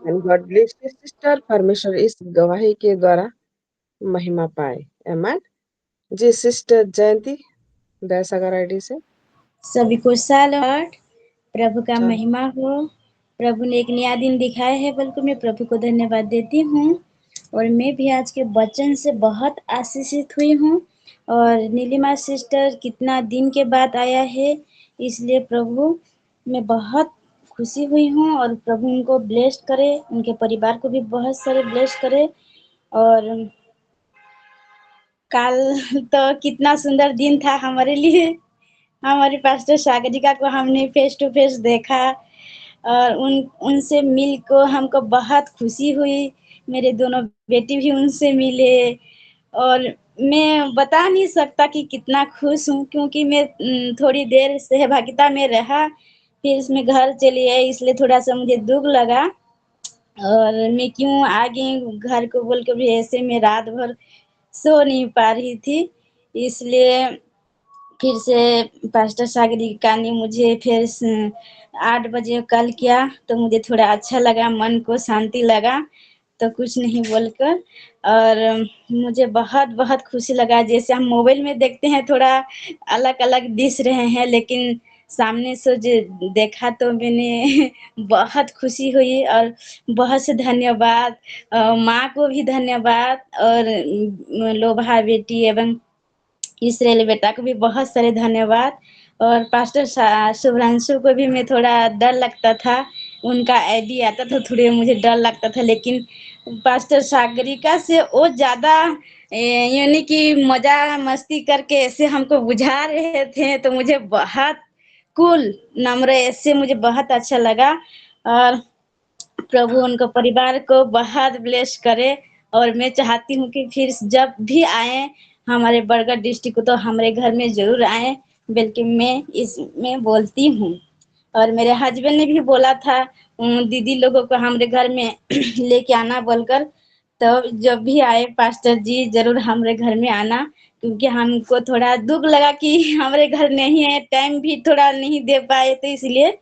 S3: And God bless you sister. परमेश्वर इस गवाही के द्वारा महिमा पाए। आमीन। जी सिस्टर जयंती दयासागर आईडी से।
S6: सभी को सालों प्रभु का
S3: चलो।
S6: महिमा हो। प्रभु ने एक नया दिन दिखाया है, बल्कि मैं प्रभु को धन्यवाद देती हूँ। और मैं भी आज के वचन से बहुत आशीषित हुई हूँ। और नीलिमा सिस्टर कितना दिन के बाद आया है, इसलिए प्रभु मैं बहुत खुशी हुई हूँ। और प्रभु उनको ब्लेस करे, उनके परिवार को भी बहुत सारे ब्लेस करे। और कल तो कितना सुंदर दिन था हमारे लिए। हमारे पास्टर सागरिका को हमने फेस टू फेस देखा और उनसे मिल को हमको बहुत खुशी हुई। मेरे दोनों बेटी भी उनसे मिले और मैं बता नहीं सकता कि कितना खुश हूँ, क्योंकि मैं थोड़ी देर सहभागिता में रहा, फिर इसमें घर चली आई, इसलिए थोड़ा सा मुझे दुख लगा। और मैं क्यों आ गई घर को बोल के भी, ऐसे में रात भर सो नहीं पा रही थी। इसलिए फिर से पास्टर सागरिका ने मुझे फिर 8 बजे कॉल किया, तो मुझे थोड़ा अच्छा लगा, मन को शांति लगा, तो कुछ नहीं बोलकर। और मुझे बहुत बहुत खुशी लगा। जैसे हम मोबाइल में देखते हैं थोड़ा अलग अलग दिख रहे हैं, लेकिन सामने से जो देखा तो मैंने बहुत खुशी हुई। और बहुत से धन्यवाद, माँ को भी धन्यवाद, और लोभा बेटी एवं इसराइल बेटा को भी बहुत सारे धन्यवाद। और पास्टर शुभ्रांशु को भी मैं थोड़ा डर लगता था, उनका आईडी आता था, थोड़े मुझे डर लगता था, लेकिन पास्टर सागरिका से वो ज़्यादा यानी कि मजा मस्ती करके ऐसे हमको बुझा रहे थे, तो मुझे बहुत कूल नम्र ऐसे मुझे बहुत अच्छा लगा। और प्रभु उनको परिवार को बहुत ब्लेस करे। और मैं चाहती हूँ कि फिर जब भी आए हमारे बरगढ़ डिस्ट्रिक्ट, तो हमारे घर में जरूर आए, बल्कि मैं इसमें बोलती हूँ। और मेरे हस्बैंड ने भी बोला था दीदी लोगों को हमारे घर में लेके आना बोलकर, तो जब भी आए पास्टर जी जरूर हमारे घर में आना, क्योंकि हमको थोड़ा दुख लगा कि हमारे घर नहीं है, टाइम भी थोड़ा नहीं दे पाए, तो इसलिए।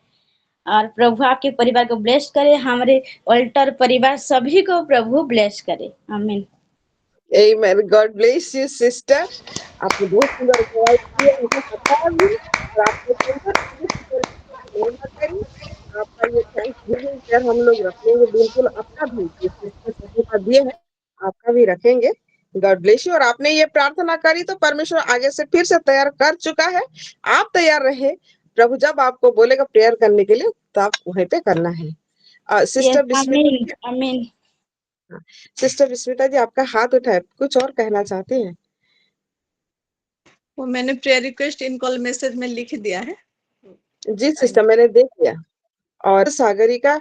S6: और प्रभु आपके परिवार को ब्लेस करे, हमारे अल्टर परिवार सभी को प्रभु ब्लेस करे। आमीन।
S3: Amen. God bless you, sister. आपने बहुत सुंदर गवाही दी है, मुझे पता है भी, और आपने सुंदर तरीके से मेहनत करी। आपका ये थैंक्स गिविंग शेयर हम लोग रखेंगे, बिल्कुल अपना भी ये सिस्टर सपोर्ट दिए हैं, आपका भी रखेंगे। God bless you. और आपने ये प्रार्थना करी तो परमेश्वर आगे से फिर से तैयार कर चुका है। आप तैयार रहे, प्रभु जब आपको बोलेगा प्रेयर करने के लिए तो आप वहीं पे करना है। सिस्टर बिस्मिता
S6: आमीन आमीन।
S3: सिस्टर बिस्मिता जी आपका हाथ उठाए, कुछ और कहना चाहते हैं?
S4: वो मैंने prayer request in call message में लिख दिया है।
S3: जी सिस्टर मैंने देख लिया। और सागरिका,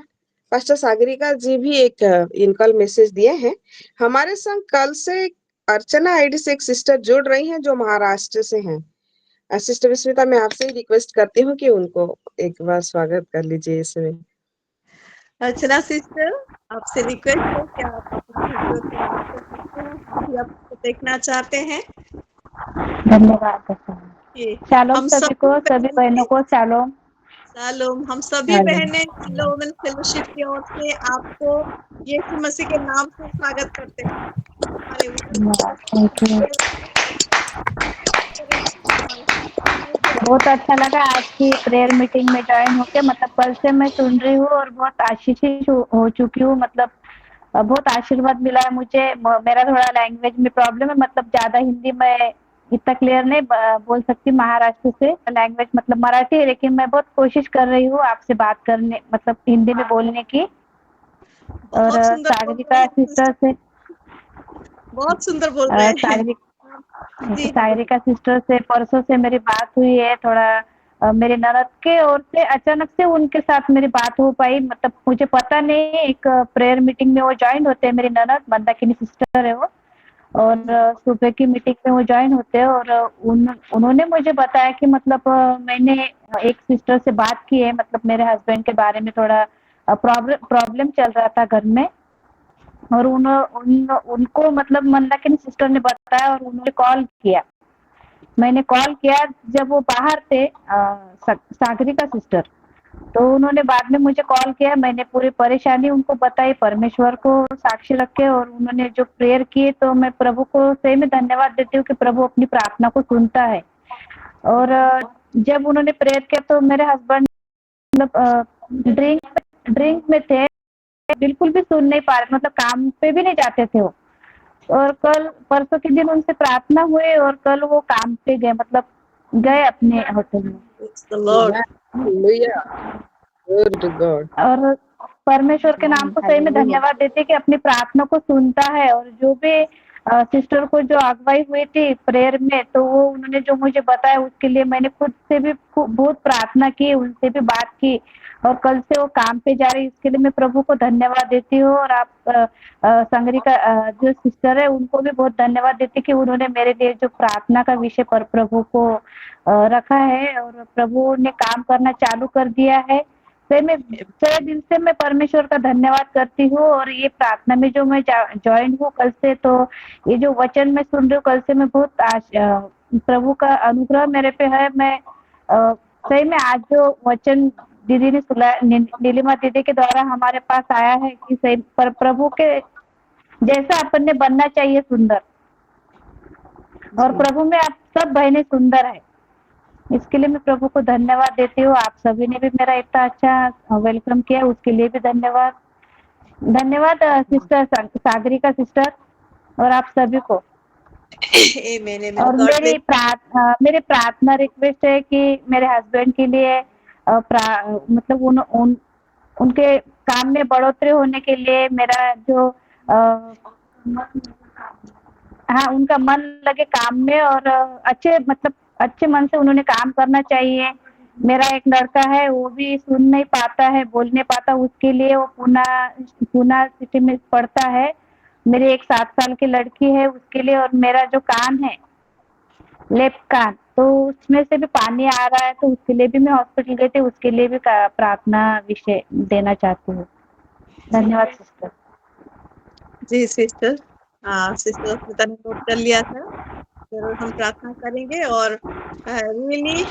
S3: पास्टर सागरिका जी भी एक इनकॉल मैसेज दिए हैं। हमारे संग कल से अर्चना आईडी से एक सिस्टर जुड़ रही हैं जो महाराष्ट्र से हैं। सिस्टर विस्मिता मैं आपसे ही रिक्वेस्ट करती हूँ कि उनको एक बार स्वागत कर लीजिए इसमें।
S4: अर्चना सिस्टर, आपसे रिक्वेस्ट है कि आप अपने वीडियो को ऑन कर सकते हैं, हम भी आपको देखना चाहते हैं।
S7: धन्यवाद।
S4: जी,
S7: शालोम
S4: हम
S7: सभी को, सभी बहनों को शालोम।
S4: शालोम। हम सभी बहनें हेलो वुमेन फेलोशिप की ओर से आपको यीशु मसीह के नाम से स्वागत करते हैं। हमारे
S7: थैंक यू। बहुत अच्छा लगा आज की प्रेयर मीटिंग में ज्वाइन होके, मतलब कल से मैं सुन रही हूँ और बहुत आशीषित हो चुकी हूँ। मतलब बहुत आशीर्वाद मिला है मुझे। मेरा थोड़ा लैंग्वेज में प्रॉब्लम है, मतलब ज्यादा हिंदी में इतना क्लियर नहीं बोल सकती। महाराष्ट्र से लैंग्वेज मतलब मराठी है, लेकिन मैं बहुत कोशिश कर रही हूँ आपसे बात करने, मतलब हिंदी में बोलने की। और
S4: बहुत सुंदर बोल रहे
S7: सागरिका
S4: हैं
S7: सिस्टर से
S4: बहुत सुंदर बोल रहे हैं जी।
S7: सागरिका सिस्टर से परसों से मेरी बात हुई है। थोड़ा मेरे ननद के ओर से अचानक से उनके साथ मेरी बात हो पाई। मतलब मुझे पता नहीं, एक प्रेयर मीटिंग में वो ज्वाइन होते हैं। मेरी ननद मंदाकिनी सिस्टर है वो, और सुबह की मीटिंग में वो ज्वाइन होते हैं। और उन्होंने मुझे बताया कि मतलब मैंने एक सिस्टर से बात की है, मतलब मेरे हस्बैंड के बारे में थोड़ा प्रॉब्लम चल रहा था घर में। और उनको मतलब मंदाकिनी सिस्टर ने बताया और उन्होंने कॉल किया। मैंने कॉल किया जब वो बाहर थे, सागरिका सिस्टर। तो उन्होंने बाद में मुझे कॉल किया। मैंने पूरी परेशानी उनको बताई, परमेश्वर को साक्षी रखे, और उन्होंने जो प्रेयर किए, तो मैं प्रभु को सही में धन्यवाद देती हूँ कि प्रभु अपनी प्रार्थना को सुनता है। और जब उन्होंने प्रेयर किया तो मेरे हस्बैंड मतलब ड्रिंक में थे, बिल्कुल भी सुन नहीं पा रहे, मतलब काम पे भी नहीं जाते थे वो। और कल परसों के दिन उनसे प्रार्थना हुई और कल वो काम पे गए, मतलब गए अपने होटल में।
S4: Praise the Lord.
S3: Hallelujah. Glory to God.
S7: और परमेश्वर के नाम को सही में धन्यवाद देते कि अपनी प्रार्थना को सुनता है। और जो भी सिस्टर को जो अगुवाई हुई थी प्रेयर में, तो वो उन्होंने जो मुझे बताया उसके लिए मैंने खुद से भी बहुत प्रार्थना की, उनसे भी बात की। और कल से वो काम पे जा रही, इसके लिए मैं प्रभु को धन्यवाद देती हूँ। और आप संगरिका जो सिस्टर है उनको भी बहुत धन्यवाद देती कि उन्होंने मेरे लिए जो प्रार्थना का विषय पर प्रभु को रखा है, और प्रभु ने काम करना चालू कर दिया है। मैं सच्चे दिल से मैं परमेश्वर का धन्यवाद करती हूँ। और ये प्रार्थना में जो मैं ज्वाइन हूँ कल से, तो ये जो वचन मैं सुन रही हूँ कल से, मैं बहुत प्रभु का अनुग्रह मेरे पे है। मैं सही में आज जो वचन दीदी ने सुना, नीलिमा दीदी के द्वारा हमारे पास आया है कि सही पर प्रभु के जैसा अपन ने बनना चाहिए, सुंदर। और प्रभु में आप सब बहनें सुंदर है, इसके लिए मैं प्रभु को धन्यवाद देती हूँ। आप सभी ने भी मेरा इतना अच्छा वेलकम किया, उसके लिए भी धन्यवाद। धन्यवाद सिस्टर सागरिका सिस्टर और आप सभी को।
S4: Amen, amen.
S7: और
S4: God bless.
S7: मेरी प्रार्थना रिक्वेस्ट है कि मेरे हस्बैंड के लिए मतलब उनके काम में बढ़ोतरी होने के लिए, मेरा जो हाँ उनका मन लगे काम में, और अच्छे मतलब अच्छे मन से उन्होंने काम करना चाहिए। मेरा एक लड़का है, वो भी सुन नहीं पाता है, बोल नहीं पाता, उसके लिए वो पूना सिटी में पढ़ता है। मेरी एक 7 साल की लड़की है उसके लिए। और मेरा जो कान है लेफ्ट कान, तो उसमें से भी पानी आ रहा है, तो उसके लिए भी मैं हॉस्पिटल गई थी, उसके लिए भी प्रार्थना विषय देना चाहती हूँ। धन्यवाद सिस्टर।
S4: जी सिस्टर, सिस्टर अस्मिता ने नोट कर लिया था। जरूर हम प्रार्थना करेंगे। और रियली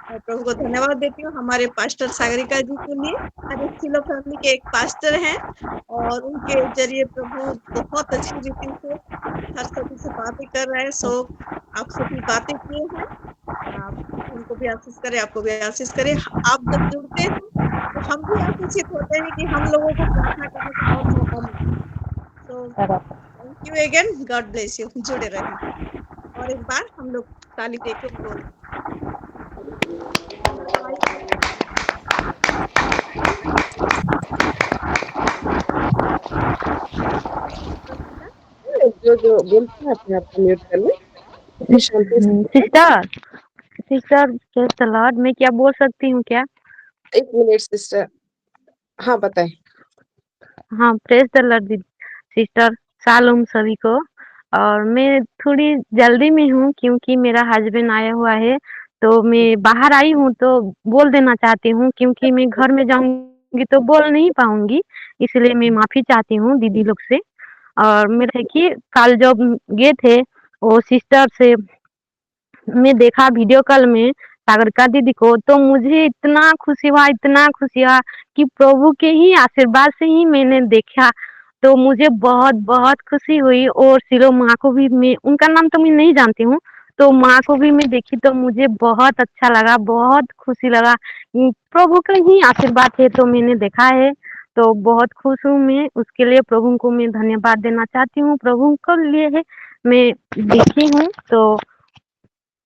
S4: मैं प्रभु को धन्यवाद देती हूँ हमारे पास्टर सागरिका जी के लिए। हर एक सिलो फैमिली के एक पास्टर हैं, और उनके जरिए प्रभु बहुत अच्छी रीति से हर सभी से बातें कर रहे हैं। सो आपसे भी बातें किए हैं, आप उनको भी आशीष करे, आपको भी आशीष करे। आप जब जुड़ते हैं तो हम भी आशीषित होते हैं कि हम लोगों को प्रार्थना करने का और मौका मिला। So thank you again, God bless you. जुड़े रहें। और एक बार हम लोग ताली देके उनको
S3: जो बोलते हैं अपने आप को म्यूट कर ले। शांति से
S8: सिस्टर प्रेज द लॉर्ड, मैं क्या बोल सकती हूँ क्या?
S3: 1 मिनट सिस्टर। हाँ बताएं।
S8: हाँ, praise the Lord sister, shalom सभी को। और मैं थोड़ी जल्दी में हूँ क्योंकि मेरा हस्बैंड आया हुआ है, तो मैं बाहर आई हूँ, तो बोल देना चाहती हूँ क्योंकि मैं घर में जाऊंगी तो बोल नहीं पाऊंगी, इसलिए मैं माफी चाहती हूँ दीदी लोग से। और मेरे कि कल जब गए थे वो सिस्टर से मैं देखा वीडियो कॉल में, सागरिका दीदी को, तो मुझे इतना खुशी हुआ कि प्रभु के ही आशीर्वाद से ही मैंने देखा, तो मुझे बहुत बहुत खुशी हुई। और सिलो माँ को भी, मैं उनका नाम तो मैं नहीं जानती हूँ, तो माँ को भी मैं देखी तो मुझे बहुत अच्छा लगा, बहुत खुशी लगा। प्रभु का ही आशीर्वाद है तो मैंने देखा है, तो बहुत खुश हूँ मैं। उसके लिए प्रभु को मैं धन्यवाद देना चाहती हूँ। प्रभु के लिए है मैं देखी हूँ, तो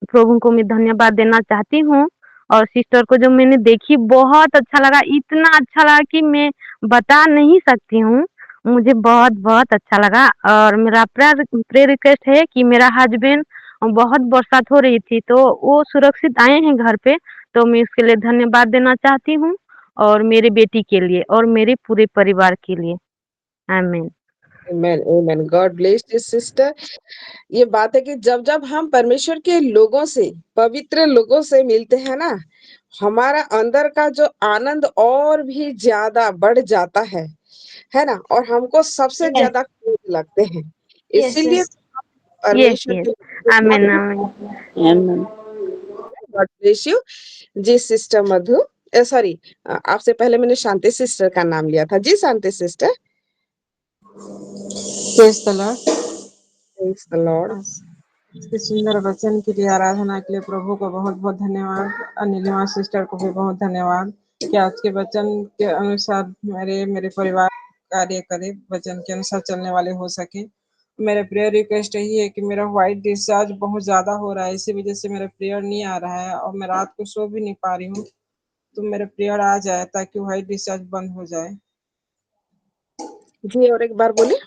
S8: प्रभु को मैं धन्यवाद देना चाहती हूँ। और सिस्टर को जो मैंने देखी बहुत अच्छा लगा, इतना अच्छा लगा कि मैं बता नहीं सकती हूँ। मुझे बहुत बहुत अच्छा लगा। और मेरा प्रेयर रिक्वेस्ट है कि मेरा हस्बैंड, बहुत बरसात हो रही थी तो वो सुरक्षित आए हैं घर पे, तो मैं उसके लिए धन्यवाद देना चाहती हूँ। और मेरे बेटी के लिए और मेरे पूरे परिवार के लिए। आमीन।
S3: Amen, amen. God bless you, sister. ये बात है कि जब जब हम परमेश्वर के लोगों से, पवित्र लोगों से मिलते हैं ना, हमारा अंदर का जो आनंद और भी ज्यादा बढ़ जाता है ना, और हमको सबसे
S6: Yes,
S3: ज्यादा खुश लगते हैं।
S6: yes,
S3: इसीलिए
S6: yes.
S8: यस
S3: परमेश्वर
S8: यस।
S3: के लोगों के
S8: आमीन
S3: साथ
S8: amen.
S5: Amen.
S3: God bless you. जी सिस्टर मधु, सॉरी, आपसे पहले मैंने शांति सिस्टर का नाम लिया था। जी Shanti sister.
S9: Praise the Lord.
S3: Praise the Lord.
S9: इसके सुंदर वचन के लिए, आराधना के लिए प्रभु को बहुत बहुत धन्यवाद। नीलिमा सिस्टर को भी बहुत धन्यवाद कि आज के वचन के अनुसार मेरे परिवार कार्य करे, वचन के अनुसार चलने वाले हो सके। मेरा प्रेयर रिक्वेस्ट यही है कि मेरा व्हाइट डिस्चार्ज बहुत ज्यादा हो रहा है, इसी वजह से मेरा प्रेयर नहीं आ रहा है और मैं रात को सो भी नहीं पा रही हूँ। तो मेरा प्रेयर आ जाए ताकि व्हाइट डिस्चार्ज बंद हो जाए।
S3: जी और एक बार बोलिए।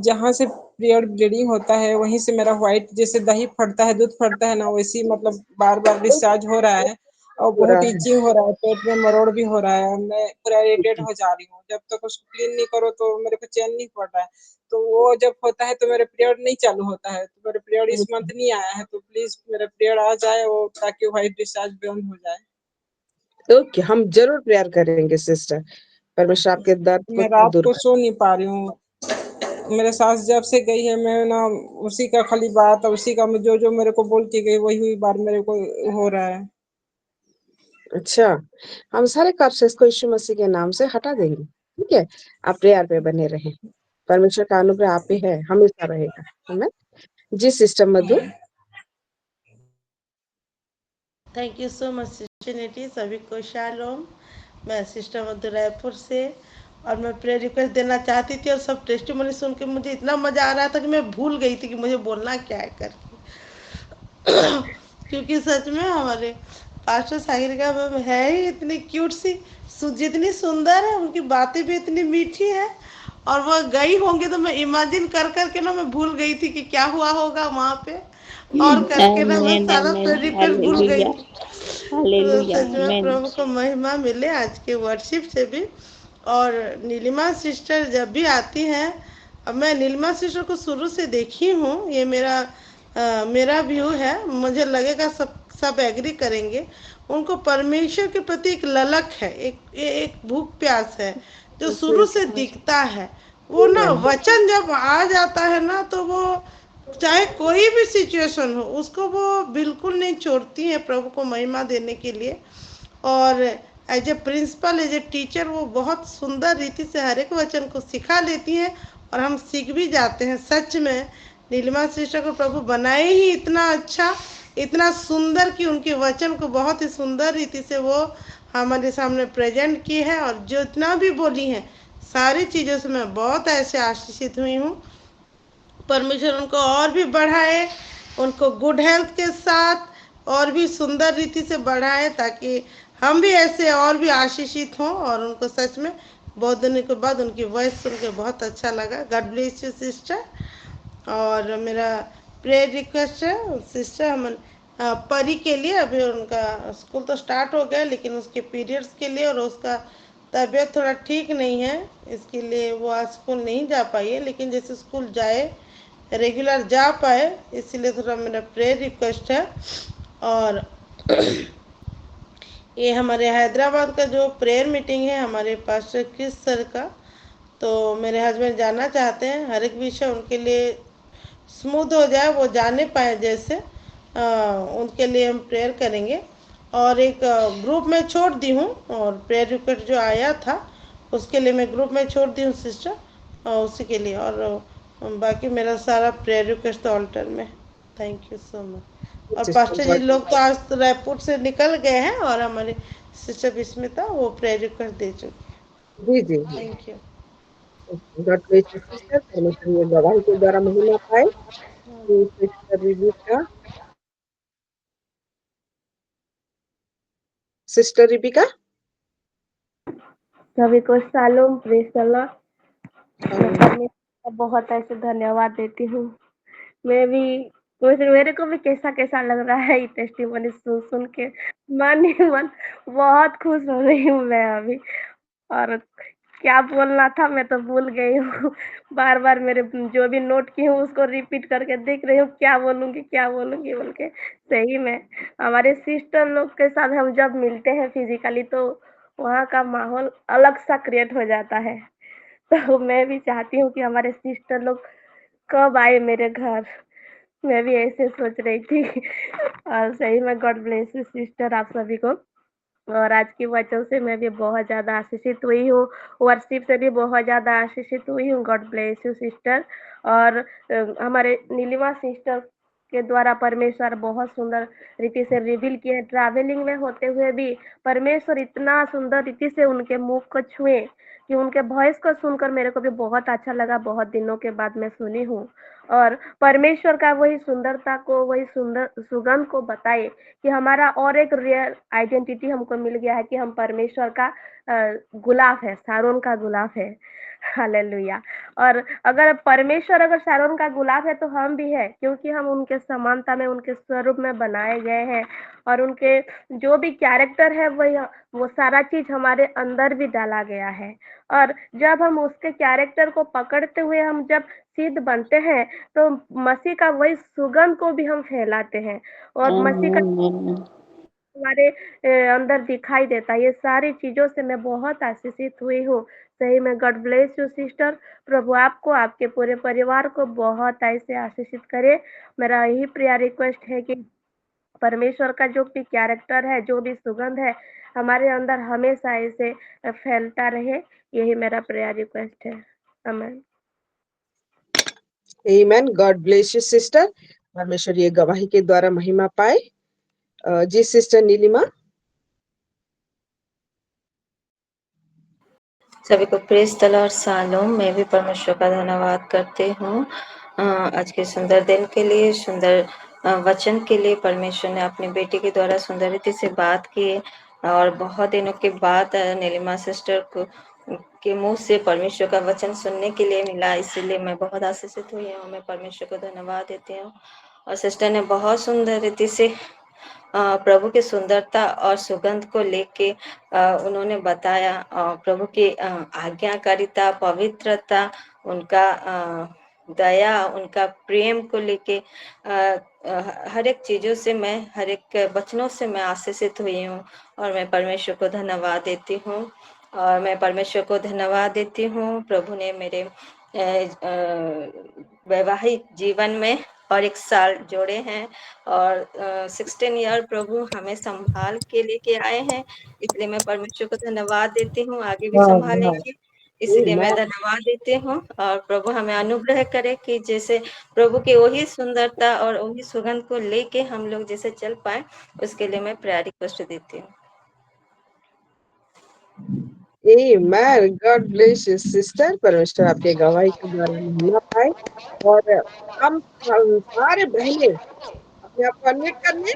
S9: जहाँ से पीरियड ब्लीडिंग होता है वहीं से मेरा व्हाइट, जैसे दही फटता है, दूध फटता है ना, वैसे ही मतलब बार बार डिस्चार्ज हो रहा है और
S3: हो रहा
S9: बहुत
S3: है।
S9: इचिंग हो रहा है, पेट में मरोड़ भी हो रहा है और मैं पूरा इरिटेट हो जा रही हूँ। जब तक उसको क्लीन नहीं करो तो मेरे को चैन नहीं पड़ रहा है। तो वो जब होता है तो मेरा पीरियड नहीं चालू होता है, तो मेरा पीरियड इस मंथ नहीं आया है, तो प्लीज मेरा पीरियड आ जाए वो, ताकि व्हाइट डिस्चार्ज बंद हो जाए।
S3: ओके, हम जरूर प्रेयर करेंगे सिस्टर। परमेश्वर आपके दर्द को
S9: मैं रात
S3: दूर
S9: को
S3: कर।
S9: सो नहीं पा रही हूँ। मेरे सास जब से गई है, मैं ना उसी का खाली बात, उसी का जो जो मेरे को बोल के गई वही हुई बात मेरे को हो रहा है।
S3: अच्छा, हम सारे कष्ट इसको यीशु मसीह के नाम से हटा देंगे। ठीक है, आप प्रेयर पे बने रहें। परमेश्वर का अनुग्रह आप पे है, हमेशा रहेगा। आमीन। जी sister Madhu.
S10: Thank you so much sister Netty. सभी को शालोम। मैं सिस्टर मधु रायपुर से, और मैं प्रेयर रिक्वेस्ट देना चाहती थी और सब टेस्टिमोनी सुन के मुझे इतना मज़ा आ रहा था कि मैं भूल गई थी कि मुझे बोलना क्या है करके। क्योंकि सच में हमारे पास्टर सागरिका मैम है ही इतनी क्यूट सी, जितनी सुंदर है उनकी बातें भी इतनी मीठी है। और वह गई होंगी तो मैं इमेजिन कर करके ना मैं भूल गई थी कि क्या हुआ होगा वहाँ पे, और करके ना मैं
S5: आमीन
S10: सारा
S5: आमीन।
S10: प्रेयर रिक्वेस्ट भूल गई
S5: हालेलुया
S10: थी। तो
S5: हालेलुया
S10: सच में
S5: आमीन।
S10: प्रभु को महिमा मिले आज के वर्शिप से भी। और नीलिमा सिस्टर जब भी आती हैं, अब मैं नीलिमा सिस्टर को शुरू से देखी हूँ, ये मेरा व्यू है, मुझे लगेगा सब एग्री करेंगे। उनको परमेश्वर के प्रति एक ललक है, एक भूख प्यास है जो शुरू से दिखता है। वो ना वचन जब आ जाता है ना, तो वो चाहे कोई भी सिचुएशन हो उसको वो बिल्कुल नहीं छोड़ती है प्रभु को महिमा देने के लिए। और as a principal, as a teacher, वो बहुत सुंदर रीति से हर एक वचन को सिखा लेती हैं और हम सीख भी जाते हैं। सच में नीलिमा सिस्टर को प्रभु बनाए ही इतना अच्छा, इतना सुंदर कि उनके वचन को बहुत ही सुंदर रीति से वो हमारे सामने प्रेजेंट की है। और जितना भी बोली हैं सारी चीज़ों से मैं बहुत ऐसे आशीषित हुई हूँ। परमेश्वर उनको और भी बढ़ाए, उनको गुड हेल्थ के साथ और भी सुंदर रीति से बढ़ाए, ताकि हम भी ऐसे और भी आशीषित हों। और उनको सच में बहुत दिनों के बाद उनकी वॉइस सुन के बहुत अच्छा लगा। God bless you sister. और मेरा प्रेयर रिक्वेस्ट है सिस्टर, हम परी के लिए, अभी उनका स्कूल तो स्टार्ट हो गया लेकिन उसके पीरियड्स के लिए, और उसका तबीयत थोड़ा ठीक नहीं है, इसके लिए वो आज स्कूल नहीं जा पाई है, लेकिन जैसे स्कूल जाए रेगुलर जा पाए, इसीलिए थोड़ा मेरा प्रेयर रिक्वेस्ट है। और ये हमारे हैदराबाद का जो प्रेयर मीटिंग है हमारे पास्टर क्रिस सर का, तो मेरे हस्बैंड जाना चाहते हैं। हर एक विषय उनके लिए स्मूथ हो जाए, वो जाने पाए जैसे, उनके लिए हम प्रेयर करेंगे। और एक ग्रुप में छोड़ दी हूँ, और प्रेयर रिक्वेस्ट जो आया था उसके लिए मैं ग्रुप में छोड़ दी हूँ सिस्टर, उसी के लिए। और बाकी मेरा सारा प्रेयर रिक्वेस्ट तो ऑल्टर में। Thank you so much. और
S3: सिस्टर
S10: पास्टर जी लोग तो आज तो रायपुर से निकल गए हैं, और हमारे सिस्टर विस्मिता वो प्रेयर रिक्वेस्ट दे चुकी
S3: जी जी
S10: है। Thank you.
S3: God bless you sister, परमेश्वर ये गवाही के द्वारा महिमा पाए। जी, सिस्टर रिबिका।
S11: सभी को शालोम, प्रेज द लॉर्ड। मैं
S3: शालोम।
S11: परमेश्वर का बहुत ऐसे धन्यवाद देती हूँ। मैं भी मेरे को भी कैसा कैसा लग रहा है ये टेस्टिमोनी सुन सुन के, मन ही मन बहुत खुश हो रही हूँ मैं अभी। और क्या बोलना था मैं तो भूल गई हूँ। बार बार मेरे जो भी नोट की हूँ उसको रिपीट करके देख रही हूँ, क्या बोलूंगी बोल के। सही में हमारे सिस्टर लोग के साथ हम जब मिलते हैं फिजिकली तो वहाँ का माहौल अलग सा क्रिएट हो जाता है। तो मैं भी चाहती हूँ कि हमारे सिस्टर लोग कब आए मेरे घर। मैं भी ऐसे सोच रही थी। और सही में गॉड ब्लेस यू सिस्टर आप सभी को। और आज की वचन से मैं भी बहुत ज़्यादा आशीषित हुई हूँ, वर्शिप से भी बहुत ज़्यादा आशीषित हुई हूँ। God bless you sister. और हमारे नीलिमा सिस्टर के द्वारा परमेश्वर बहुत सुंदर रीति से रिवील किए। ट्रैवलिंग में होते हुए भी परमेश्वर इतना सुंदर रीति से उनके मुख को छुए कि उनके वॉइस को सुनकर मेरे को भी बहुत अच्छा लगा। बहुत दिनों के बाद मैं सुनी हूँ, और परमेश्वर का वही सुंदरता को, वही सुंदर सुगंध को बताए कि हमारा और एक रियल आइडेंटिटी हमको मिल गया है कि हम परमेश्वर का गुलाब है, शारोन का गुलाब है। हालेलुया। और अगर परमेश्वर अगर शारोन का गुलाब है तो हम भी है, क्योंकि हम उनके समानता में, उनके स्वरूप में बनाए गए हैं। और उनके जो भी कैरेक्टर है वो सारा चीज हमारे अंदर भी डाला गया है। और जब हम उसके कैरेक्टर को पकड़ते हुए हम जब सिद्ध बनते हैं तो मसीह का वही सुगंध को भी हम फैलाते हैं, और मसीह का हमारे अंदर दिखाई देता है। ये सारी चीजों से मैं बहुत आशीषित हुई हूँ। सही में गॉड ब्लेस यू सिस्टर। प्रभु आपको, आपके पूरे परिवार को बहुत ऐसे आशीषित करे। मेरा यही प्रिय रिक्वेस्ट है कि परमेश्वर का जो भी कैरेक्टर है, जो भी सुगंध है, हमारे अंदर हमेशा ऐसे फैलता रहे। यही मेरा प्रेयर रिक्वेस्ट है। आमीन।
S3: आमेन। गॉड ब्लेस यू सिस्टर, परमेश्वर ये गवाही के द्वारा महिमा पाए। जी सिस्टर नीलिमा।
S12: सभी को प्रेज द लॉर्ड शालोम। मैं भी परमेश्वर का धन्यवाद करती हूँ आज के सुंदर दिन के लिए, सुंदर वचन के लिए। परमेश्वर ने अपनी बेटी के द्वारा सुंदर रीति से बात की, और बहुत दिनों के बाद नीलिमा सिस्टर को के मुंह से परमेश्वर का वचन सुनने के लिए मिला, इसीलिए मैं बहुत आशीषित हुई हूँ। मैं परमेश्वर को धन्यवाद देती हूँ। और सिस्टर ने बहुत सुंदर रीति से प्रभु की सुंदरता और सुगंध को लेके उन्होंने बताया। प्रभु की आज्ञाकारिता, पवित्रता, उनका दया, उनका प्रेम को लेके हर एक चीजों से मैं, हर एक वचनों से मैं आशीषित हुई हूँ। और मैं परमेश्वर को धन्यवाद देती हूँ। और मैं परमेश्वर को धन्यवाद देती हूँ। प्रभु ने मेरे वैवाहिक जीवन में और 1 साल जोड़े हैं, और 16 ईयर प्रभु हमें संभाल के लेके आए हैं, इसलिए मैं परमेश्वर को धन्यवाद देती हूँ। आगे भी संभालेंगे, इसलिए मैं धन्यवाद देती हूँ। और प्रभु हमें अनुग्रह करे कि जैसे प्रभु की वही सुंदरता और वही सुगंध को लेके हम लोग जैसे चल पाए, उसके लिए मैं प्रेयर रिक्वेस्ट देती हूँ।
S3: आमेन। गॉड ब्लेस यू सिस्टर, परमेश्वर आपके गवाही के द्वारा महिमा पाए। और हम सारे बहनें अपने आप को अनम्यूट कर लें,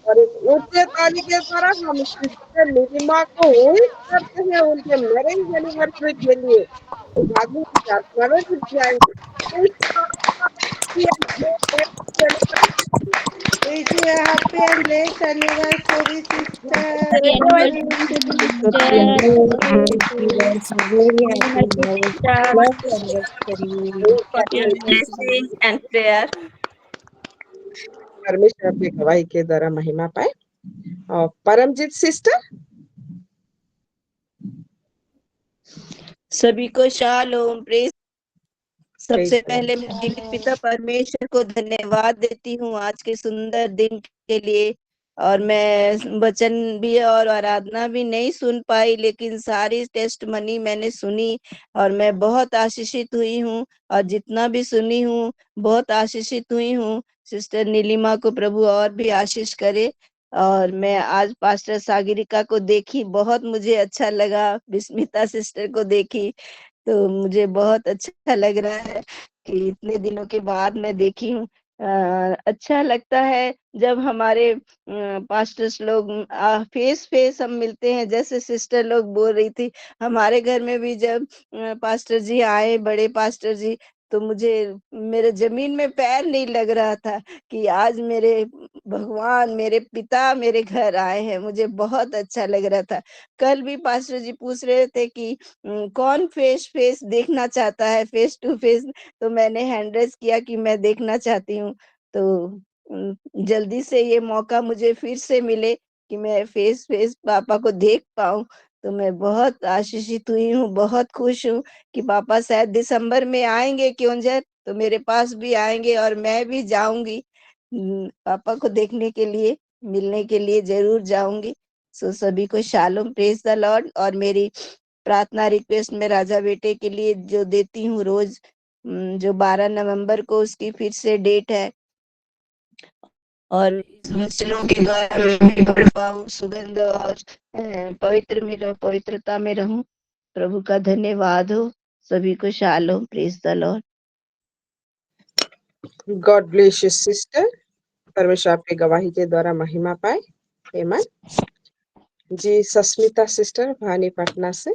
S3: और एक ऊंचे ताली के द्वारा हम सिस्टर नीलिमा को विश करते हैं उनके मैरिज एनिवर्सरी के लिए। एक आदमी की प्रार्थना में जुट जाएंगे।
S10: Wish you a happy and blessed anniversary, sister.
S12: Blessing and prayer.
S3: परमेश्वर अपने गवाही के द्वारा महिमा पाए। और परमजीत सिस्टर।
S13: सभी को शालोम, प्रेज सबसे पहले मैं जीवित पिता परमेश्वर को धन्यवाद देती हूँ आज के सुंदर दिन के लिए। और मैं वचन भी और आराधना भी नहीं सुन पाई, लेकिन सारी टेस्ट मनी मैंने सुनी और मैं बहुत आशीषित हुई हूँ। और जितना भी सुनी हूँ बहुत आशीषित हुई हूँ। सिस्टर नीलिमा को प्रभु और भी आशीष करे। और मैं आज पास्टर सागरिका को देखी, बहुत मुझे अच्छा लगा। विस्मिता सिस्टर को देखी तो मुझे बहुत अच्छा लग रहा है कि इतने दिनों के बाद मैं देखी हूँ। अच्छा लगता है जब हमारे पास्टर्स लोग फेस फेस हम मिलते हैं। जैसे सिस्टर लोग बोल रही थी, हमारे घर में भी जब पास्टर जी आए, बड़े पास्टर जी, तो मुझे मेरे जमीन में पैर नहीं लग रहा था कि आज मेरे भगवान, मेरे पिता मेरे घर आए हैं। मुझे बहुत अच्छा लग रहा था। कल भी पास्टर जी पूछ रहे थे कि कौन फेस फेस देखना चाहता है, फेस टू फेस। तो मैंने हैंड रेज किया कि मैं देखना चाहती हूँ। तो जल्दी से ये मौका मुझे फिर से मिले कि मैं फेस फेस पापा को देख पाऊं, तो मैं बहुत आशीषित हुई हूँ, बहुत खुश हूँ कि पापा शायद दिसंबर में आएंगे क्योंझर, तो मेरे पास भी आएंगे और मैं भी जाऊंगी पापा को देखने के लिए, मिलने के लिए जरूर जाऊंगी। सो सभी को शालोम, प्रेज द लॉर्ड। और मेरी प्रार्थना रिक्वेस्ट में राजा बेटे के लिए जो देती हूँ रोज, जो 12 नवंबर को उसकी फिर से डेट है। और इस वचनों के द्वारा मैं भी बढ़ पाऊं, सुगंध और पवित्रता में रहूं। प्रभु का धन्यवाद हो। सभी को shalom, praise the Lord.
S9: God bless you sister. परमेश्वर आपके गवाही के द्वारा महिमा पाए। आमीन। जी सस्मिता सिस्टर भानी पटना से।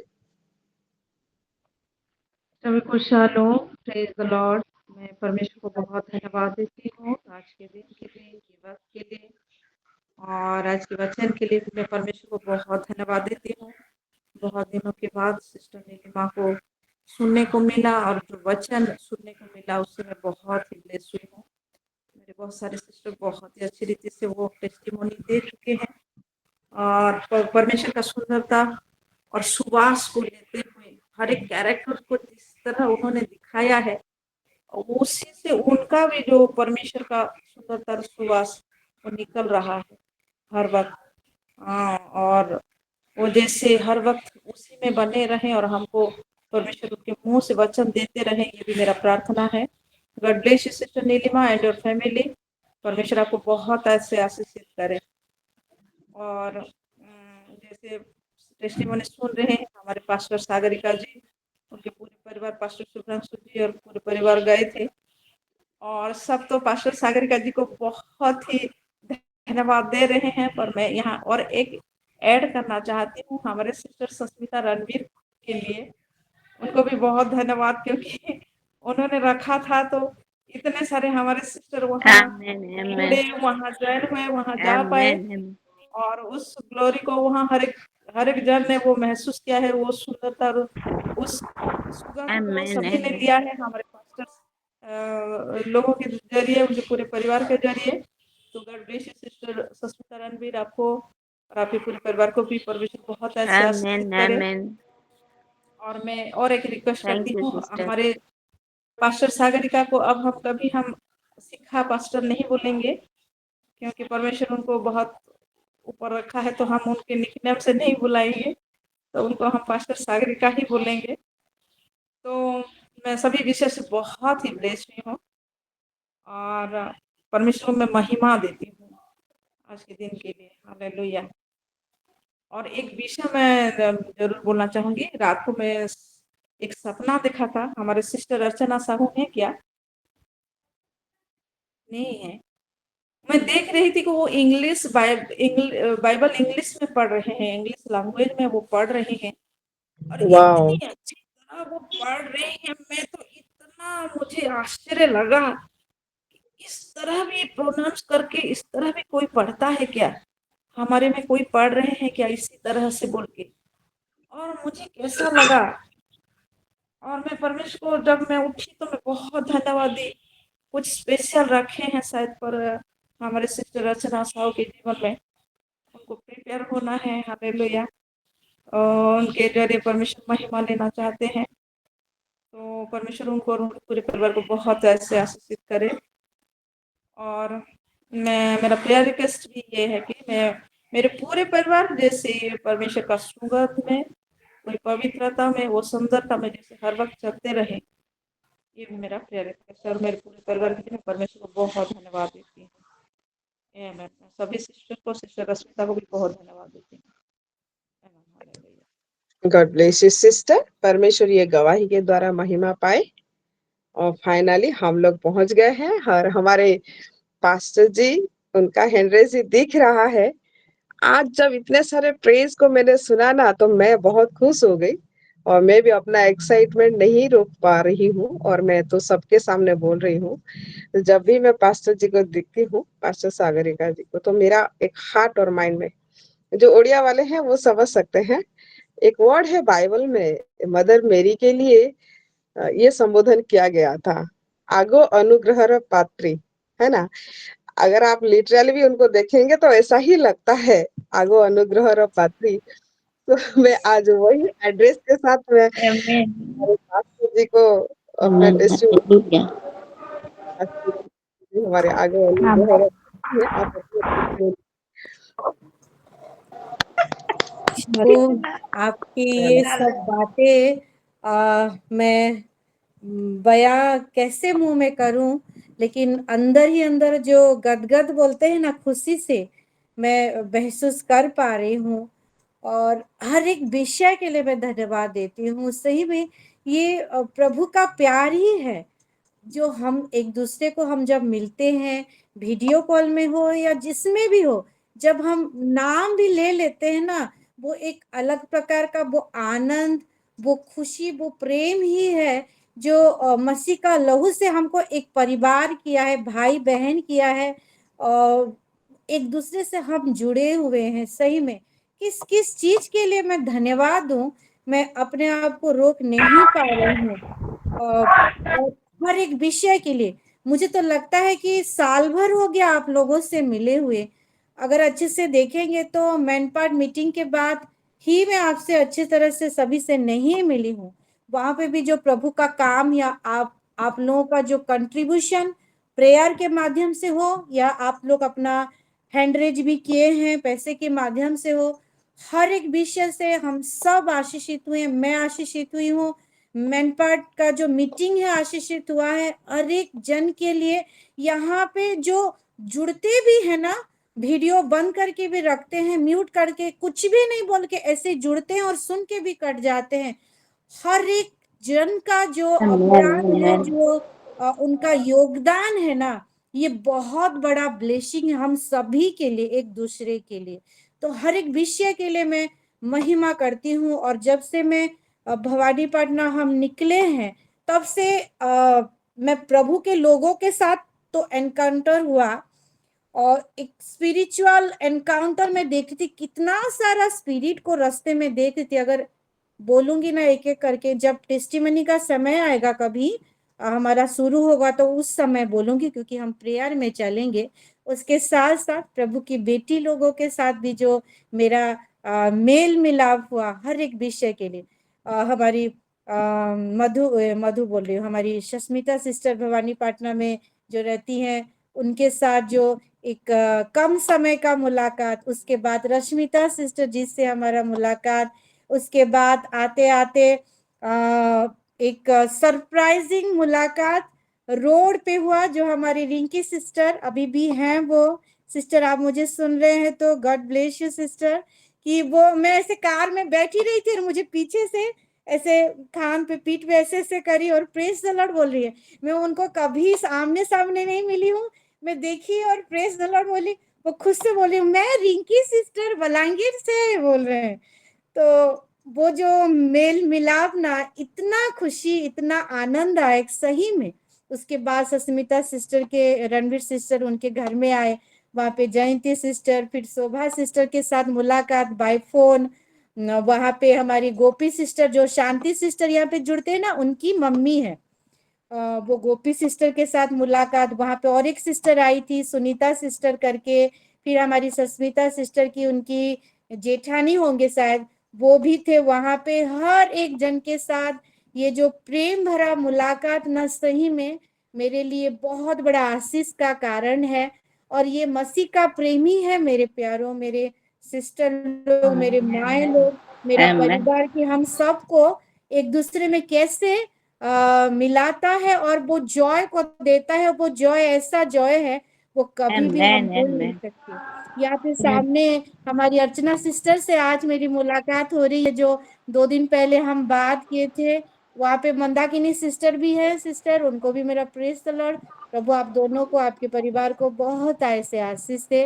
S14: सभी को शालोम, प्रेज द लॉर्ड। मैं परमेश्वर को बहुत धन्यवाद देती हूँ आज के दिन के लिए, ये वक्त के लिए और आज के वचन के लिए मैं परमेश्वर को बहुत धन्यवाद देती हूँ। बहुत दिनों के बाद सिस्टर नीलिमा को सुनने को मिला और जो वचन सुनने को मिला उससे मैं बहुत ही ब्लेस हुई हूँ। मेरे बहुत सारे सिस्टर बहुत ही अच्छी रीति से वो टेस्टिमोनी दे चुके हैं और परमेश्वर का सुंदरता और सुवास को लेते हुए हर एक कैरेक्टर को जिस तरह उन्होंने दिखाया है, उसी से उनका भी जो परमेश्वर का सुंदरता सुवास वो निकल रहा है हर वक्त। और वो जैसे हर वक्त उसी में बने रहें और हमको परमेश्वर के मुंह से वचन देते रहें, ये भी मेरा प्रार्थना है। God bless you sister Neelima and your family. परमेश्वर आपको बहुत ऐसे आशीषित करे। और जैसे टेस्टिमोनी सुन रहे हैं हमारे पास्टर सागरिका जी, उनके पूरे परिवार, पास्टर शुभ्रांशु जी और पूरे परिवार गए थे और सब तो पास्टर सागरिका जी को बहुत ही धन्यवाद दे रहे हैं। पर मैं यहाँ और एक ऐड करना चाहती हूँ हमारे सिस्टर सस्मिता रणवीर के लिए। उनको भी बहुत धन्यवाद, क्योंकि उन्होंने रखा था तो इतने सारे हमारे सिस्टर वहाँ जुड़े, वहाँ ज्वाइन हुए, वहाँ जा पाए और उस ग्लोरी को वहाँ हर एक जन ने वो महसूस किया है। वो सुंदरता, उस सुगंध को सभी ने लिया है हमारे पास्टर लोगों के जरिए, उनके पूरे परिवार के जरिए। तो God bless you sister Sasmita Ranveer, आपको और आपके पूरे परिवार को भी परमेश्वर बहुत ऐसे आशीषित करे। और मैं और एक रिक्वेस्ट करती हूँ हमारे पास्टर सागरिका को, अब हम कभी सिखा पास्टर नहीं बोलेंगे, क्योंकि परमेश्वर उनको बहुत ऊपर रखा है, तो हम उनके निकनेम से नहीं बुलाएंगे, तो उनको हम पास्टर सागरिका ही बोलेंगे। तो मैं सभी विषय से बहुत ही ब्लेस्ड हुई हूँ और परमेश्वर में महिमा देती हूँ आज के दिन के लिए। हालेलुया। और एक विषय मैं जरूर बोलना चाहूंगी। रात को मैं एक सपना देखा था। हमारे सिस्टर अर्चना साहू है क्या? नहीं है। मैं देख रही थी कि वो बाइबल इंग्लिश में पढ़ रहे हैं, इंग्लिश लैंग्वेज में वो पढ़ रहे हैं और इतनी अच्छी तरह वो पढ़ रहे हैं। मैं तो इतना मुझे आश्चर्य लगा, इस तरह भी प्रोनाउंस करके इस तरह भी कोई पढ़ता है क्या? हमारे में कोई पढ़ रहे हैं क्या इसी तरह से बोल के? और मुझे कैसा लगा। और मैं परमेश्वर को जब मैं उठी तो मैं बहुत धन्यवाद दी। कुछ स्पेशल रखे हैं शायद पर हमारे सिस्टर रचना साहू के जीवन में, उनको प्रिपेयर होना है। हालेलुया। उनके जरिए परमेश्वर महिमा लेना चाहते हैं। तो परमेश्वर उनको और उनके पूरे परिवार को बहुत ऐसे आशीषित करे। और मेरा प्रेयर रिक्वेस्ट भी ये है कि मेरे पूरे परिवार जैसे परमेश्वर का सुगंध में, कोई पवित्रता में, वो सुंदरता में जैसे हर वक्त चलते रहे। ये भी मेरा प्रेयर रिक्वेस्ट है। और मेरे पूरे परिवार के लिए मैं परमेश्वर को बहुत धन्यवाद देती हूँ। मैं सभी सिस्टर को, सिस्टर रश्मिता को भी बहुत धन्यवाद देती हूँ।
S9: God bless you sister. परमेश्वर ये गवाही के द्वारा महिमा पाए। और फाइनली हम लोग पहुंच गए हैं और हमारे पास्टर जी, उनका हैंडरेज दिख रहा है। आज जब इतने सारे प्रेज को मैंने सुना ना, तो मैं बहुत खुश हो गई और मैं भी अपना एक्साइटमेंट नहीं रोक पा रही हूँ और मैं तो सबके सामने बोल रही हूँ। जब भी मैं पास्टर जी को देखती हूँ, पास्टर सागरिका जी को, तो मेरा एक हार्ट और माइंड में, जो ओडिया वाले हैं वो समझ सकते हैं, एक वर्ड है बाइबल में, मदर मेरी के लिए ये संबोधन किया गया था, आगो अनुग्रह पात्री, है ना। अगर आप लिटरली भी उनको देखेंगे तो ऐसा ही लगता है, आगो अनुग्रह पात्री। तो मैं आज वही एड्रेस के साथ में पास्टर जी को अपना टेस्टिमनी, हमारे आगे अनुग्रह पात्री, आप अपने
S15: आपकी ये सब बातें मैं बयां कैसे मुंह में करूं, लेकिन अंदर ही अंदर जो गदगद बोलते हैं ना, खुशी से मैं महसूस कर पा रही हूँ। और हर एक विषय के लिए मैं धन्यवाद देती हूँ। सही में ये प्रभु का प्यार ही है, जो हम एक दूसरे को हम जब मिलते हैं, वीडियो कॉल में हो या जिसमें भी हो, जब हम नाम भी ले लेते हैं ना, वो एक अलग प्रकार का वो आनंद, वो खुशी, वो प्रेम ही है जो मसीह का लहू से हमको एक परिवार किया है, भाई बहन किया है, और एक दूसरे से हम जुड़े हुए हैं। सही में किस किस चीज के लिए मैं धन्यवाद दूं, मैं अपने आप को रोक नहीं पा रही हूँ। और हर एक विषय के लिए मुझे तो लगता है कि साल भर हो गया आप लोगों से मिले हुए। अगर अच्छे से देखेंगे तो मैनपाट मीटिंग के बाद ही मैं आपसे अच्छी तरह से सभी से नहीं मिली हूँ। वहां पे भी जो प्रभु का काम या आप लोगों का जो कंट्रीब्यूशन प्रेयर के माध्यम से हो, या आप लोग अपना हैंडरेज भी किए हैं पैसे के माध्यम से हो, हर एक विषय से हम सब आशीषित हुए। मैं आशीषित हुई हूँ, मैनपाट का जो मीटिंग है आशीषित हुआ है। हर एक जन के लिए यहाँ पे जो जुड़ते भी है ना, वीडियो बंद करके भी रखते हैं, म्यूट करके, कुछ भी नहीं बोल के ऐसे जुड़ते हैं और सुन के भी कट जाते हैं। हर एक जन का जो प्यार है, जो उनका योगदान है ना, ये बहुत बड़ा ब्लेसिंग है हम सभी के लिए, एक दूसरे के लिए। तो हर एक विषय के लिए मैं महिमा करती हूँ। और जब से मैं भवानीपटना हम निकले हैं, तब से मैं प्रभु के लोगों के साथ तो एनकाउंटर हुआ, और एक स्पिरिचुअल एनकाउंटर में देखती थी, कितना सारा स्पिरिट को रास्ते में देखती थी। अगर बोलूंगी ना एक एक करके, जब टेस्टिमनी का समय आएगा, कभी हमारा शुरू होगा तो उस समय बोलूंगी, क्योंकि हम प्रेयर में चलेंगे। उसके साथ साथ प्रभु की बेटी लोगों के साथ भी जो मेरा मेल मिलाप हुआ, हर एक विषय के लिए हमारी मधु बोल रही हूँ, हमारी सस्मिता सिस्टर भवानीपटना में जो रहती हैं, उनके साथ जो एक कम समय का मुलाकात, उसके बाद रश्मिता सिस्टर जिससे हमारा मुलाकात, उसके बाद आते आते एक सरप्राइजिंग मुलाकात रोड पे हुआ, जो हमारी रिंकी सिस्टर अभी भी हैं। वो सिस्टर आप मुझे सुन रहे हैं तो गॉड ब्लेस यू सिस्टर, कि वो मैं ऐसे कार में बैठी रही थी और मुझे पीछे से ऐसे कान पे, पीठ पे ऐसे ऐसे करी और प्रेस द लॉर्ड बोल रही है। मैं उनको कभी आमने सामने नहीं मिली हूँ, मैं देखी और प्रेस द लॉर्ड बोली। वो खुद से बोली, मैं रिंकी सिस्टर बलांगीर से बोल रहे हैं। तो वो जो मेल मिलाप ना, इतना खुशी, इतना आनंद आए सही में। उसके बाद सस्मिता सिस्टर के, रणवीर सिस्टर उनके घर में आए, वहां पे जयंती सिस्टर, फिर शोभा सिस्टर के साथ मुलाकात बाय फोन। वहां पे हमारी गोपी सिस्टर, जो शांति सिस्टर यहाँ पे जुड़ते हैं ना, उनकी मम्मी है, वो गोपी सिस्टर के साथ मुलाकात। वहां पे और एक सिस्टर आई थी, सुनीता सिस्टर करके, फिर हमारी सस्मिता सिस्टर की उनकी जेठानी होंगे शायद, वो भी थे वहां पे। हर एक जन के साथ ये जो प्रेम भरा मुलाकात न सही में मेरे लिए बहुत बड़ा आशीष का कारण है। और ये मसीह का प्रेम ही है मेरे प्यारों, मेरे सिस्टर लोग, मेरे माए लोग, मेरा परिवार, कि हम सबको एक दूसरे में कैसे मिलाता है और वो जॉय को देता है। वो जॉय ऐसा जॉय है वो कभी भी हम भूल नहीं सकते। यहाँ पे सामने हमारी अर्चना सिस्टर से आज मेरी मुलाकात हो रही है, जो 2 दिन पहले हम बात किए थे। वहाँ पे मंदाकिनी सिस्टर भी है, सिस्टर, उनको भी मेरा प्रेज द लॉर्ड। प्रभु आप दोनों को, आपके परिवार को बहुत ऐसे आशीष दे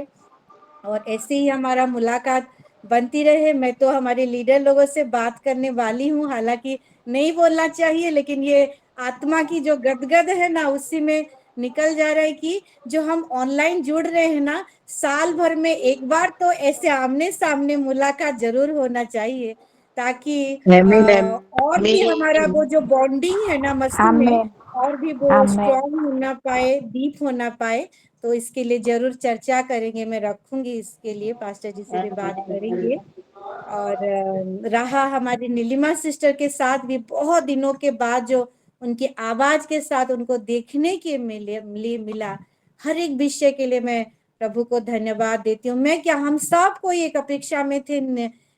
S15: और ऐसे ही हमारा मुलाकात बनती रहे। मैं तो हमारे लीडर लोगों से बात करने वाली हूँ, हालांकि नहीं बोलना चाहिए, लेकिन ये आत्मा की जो गदगद है ना, उसी में निकल जा रहा है कि जो हम ऑनलाइन जुड़ रहे हैं ना, साल भर में एक बार तो ऐसे आमने सामने मुलाकात जरूर होना चाहिए, ताकि और भी हमारा वो जो बॉन्डिंग है ना मसीह में, और भी वो स्ट्रॉन्ग होना पाए, डीप होना पाए। तो इसके लिए जरूर चर्चा करेंगे, मैं रखूंगी इसके लिए, पास्टर जी से भी बात करेंगे। और रहा हमारी नीलिमा सिस्टर के साथ भी बहुत दिनों के बाद जो उनकी आवाज के साथ उनको देखने के मिला, हर एक विषय के लिए मैं प्रभु को धन्यवाद देती हूँ। मैं क्या, हम सब कोई एक अपेक्षा में थे।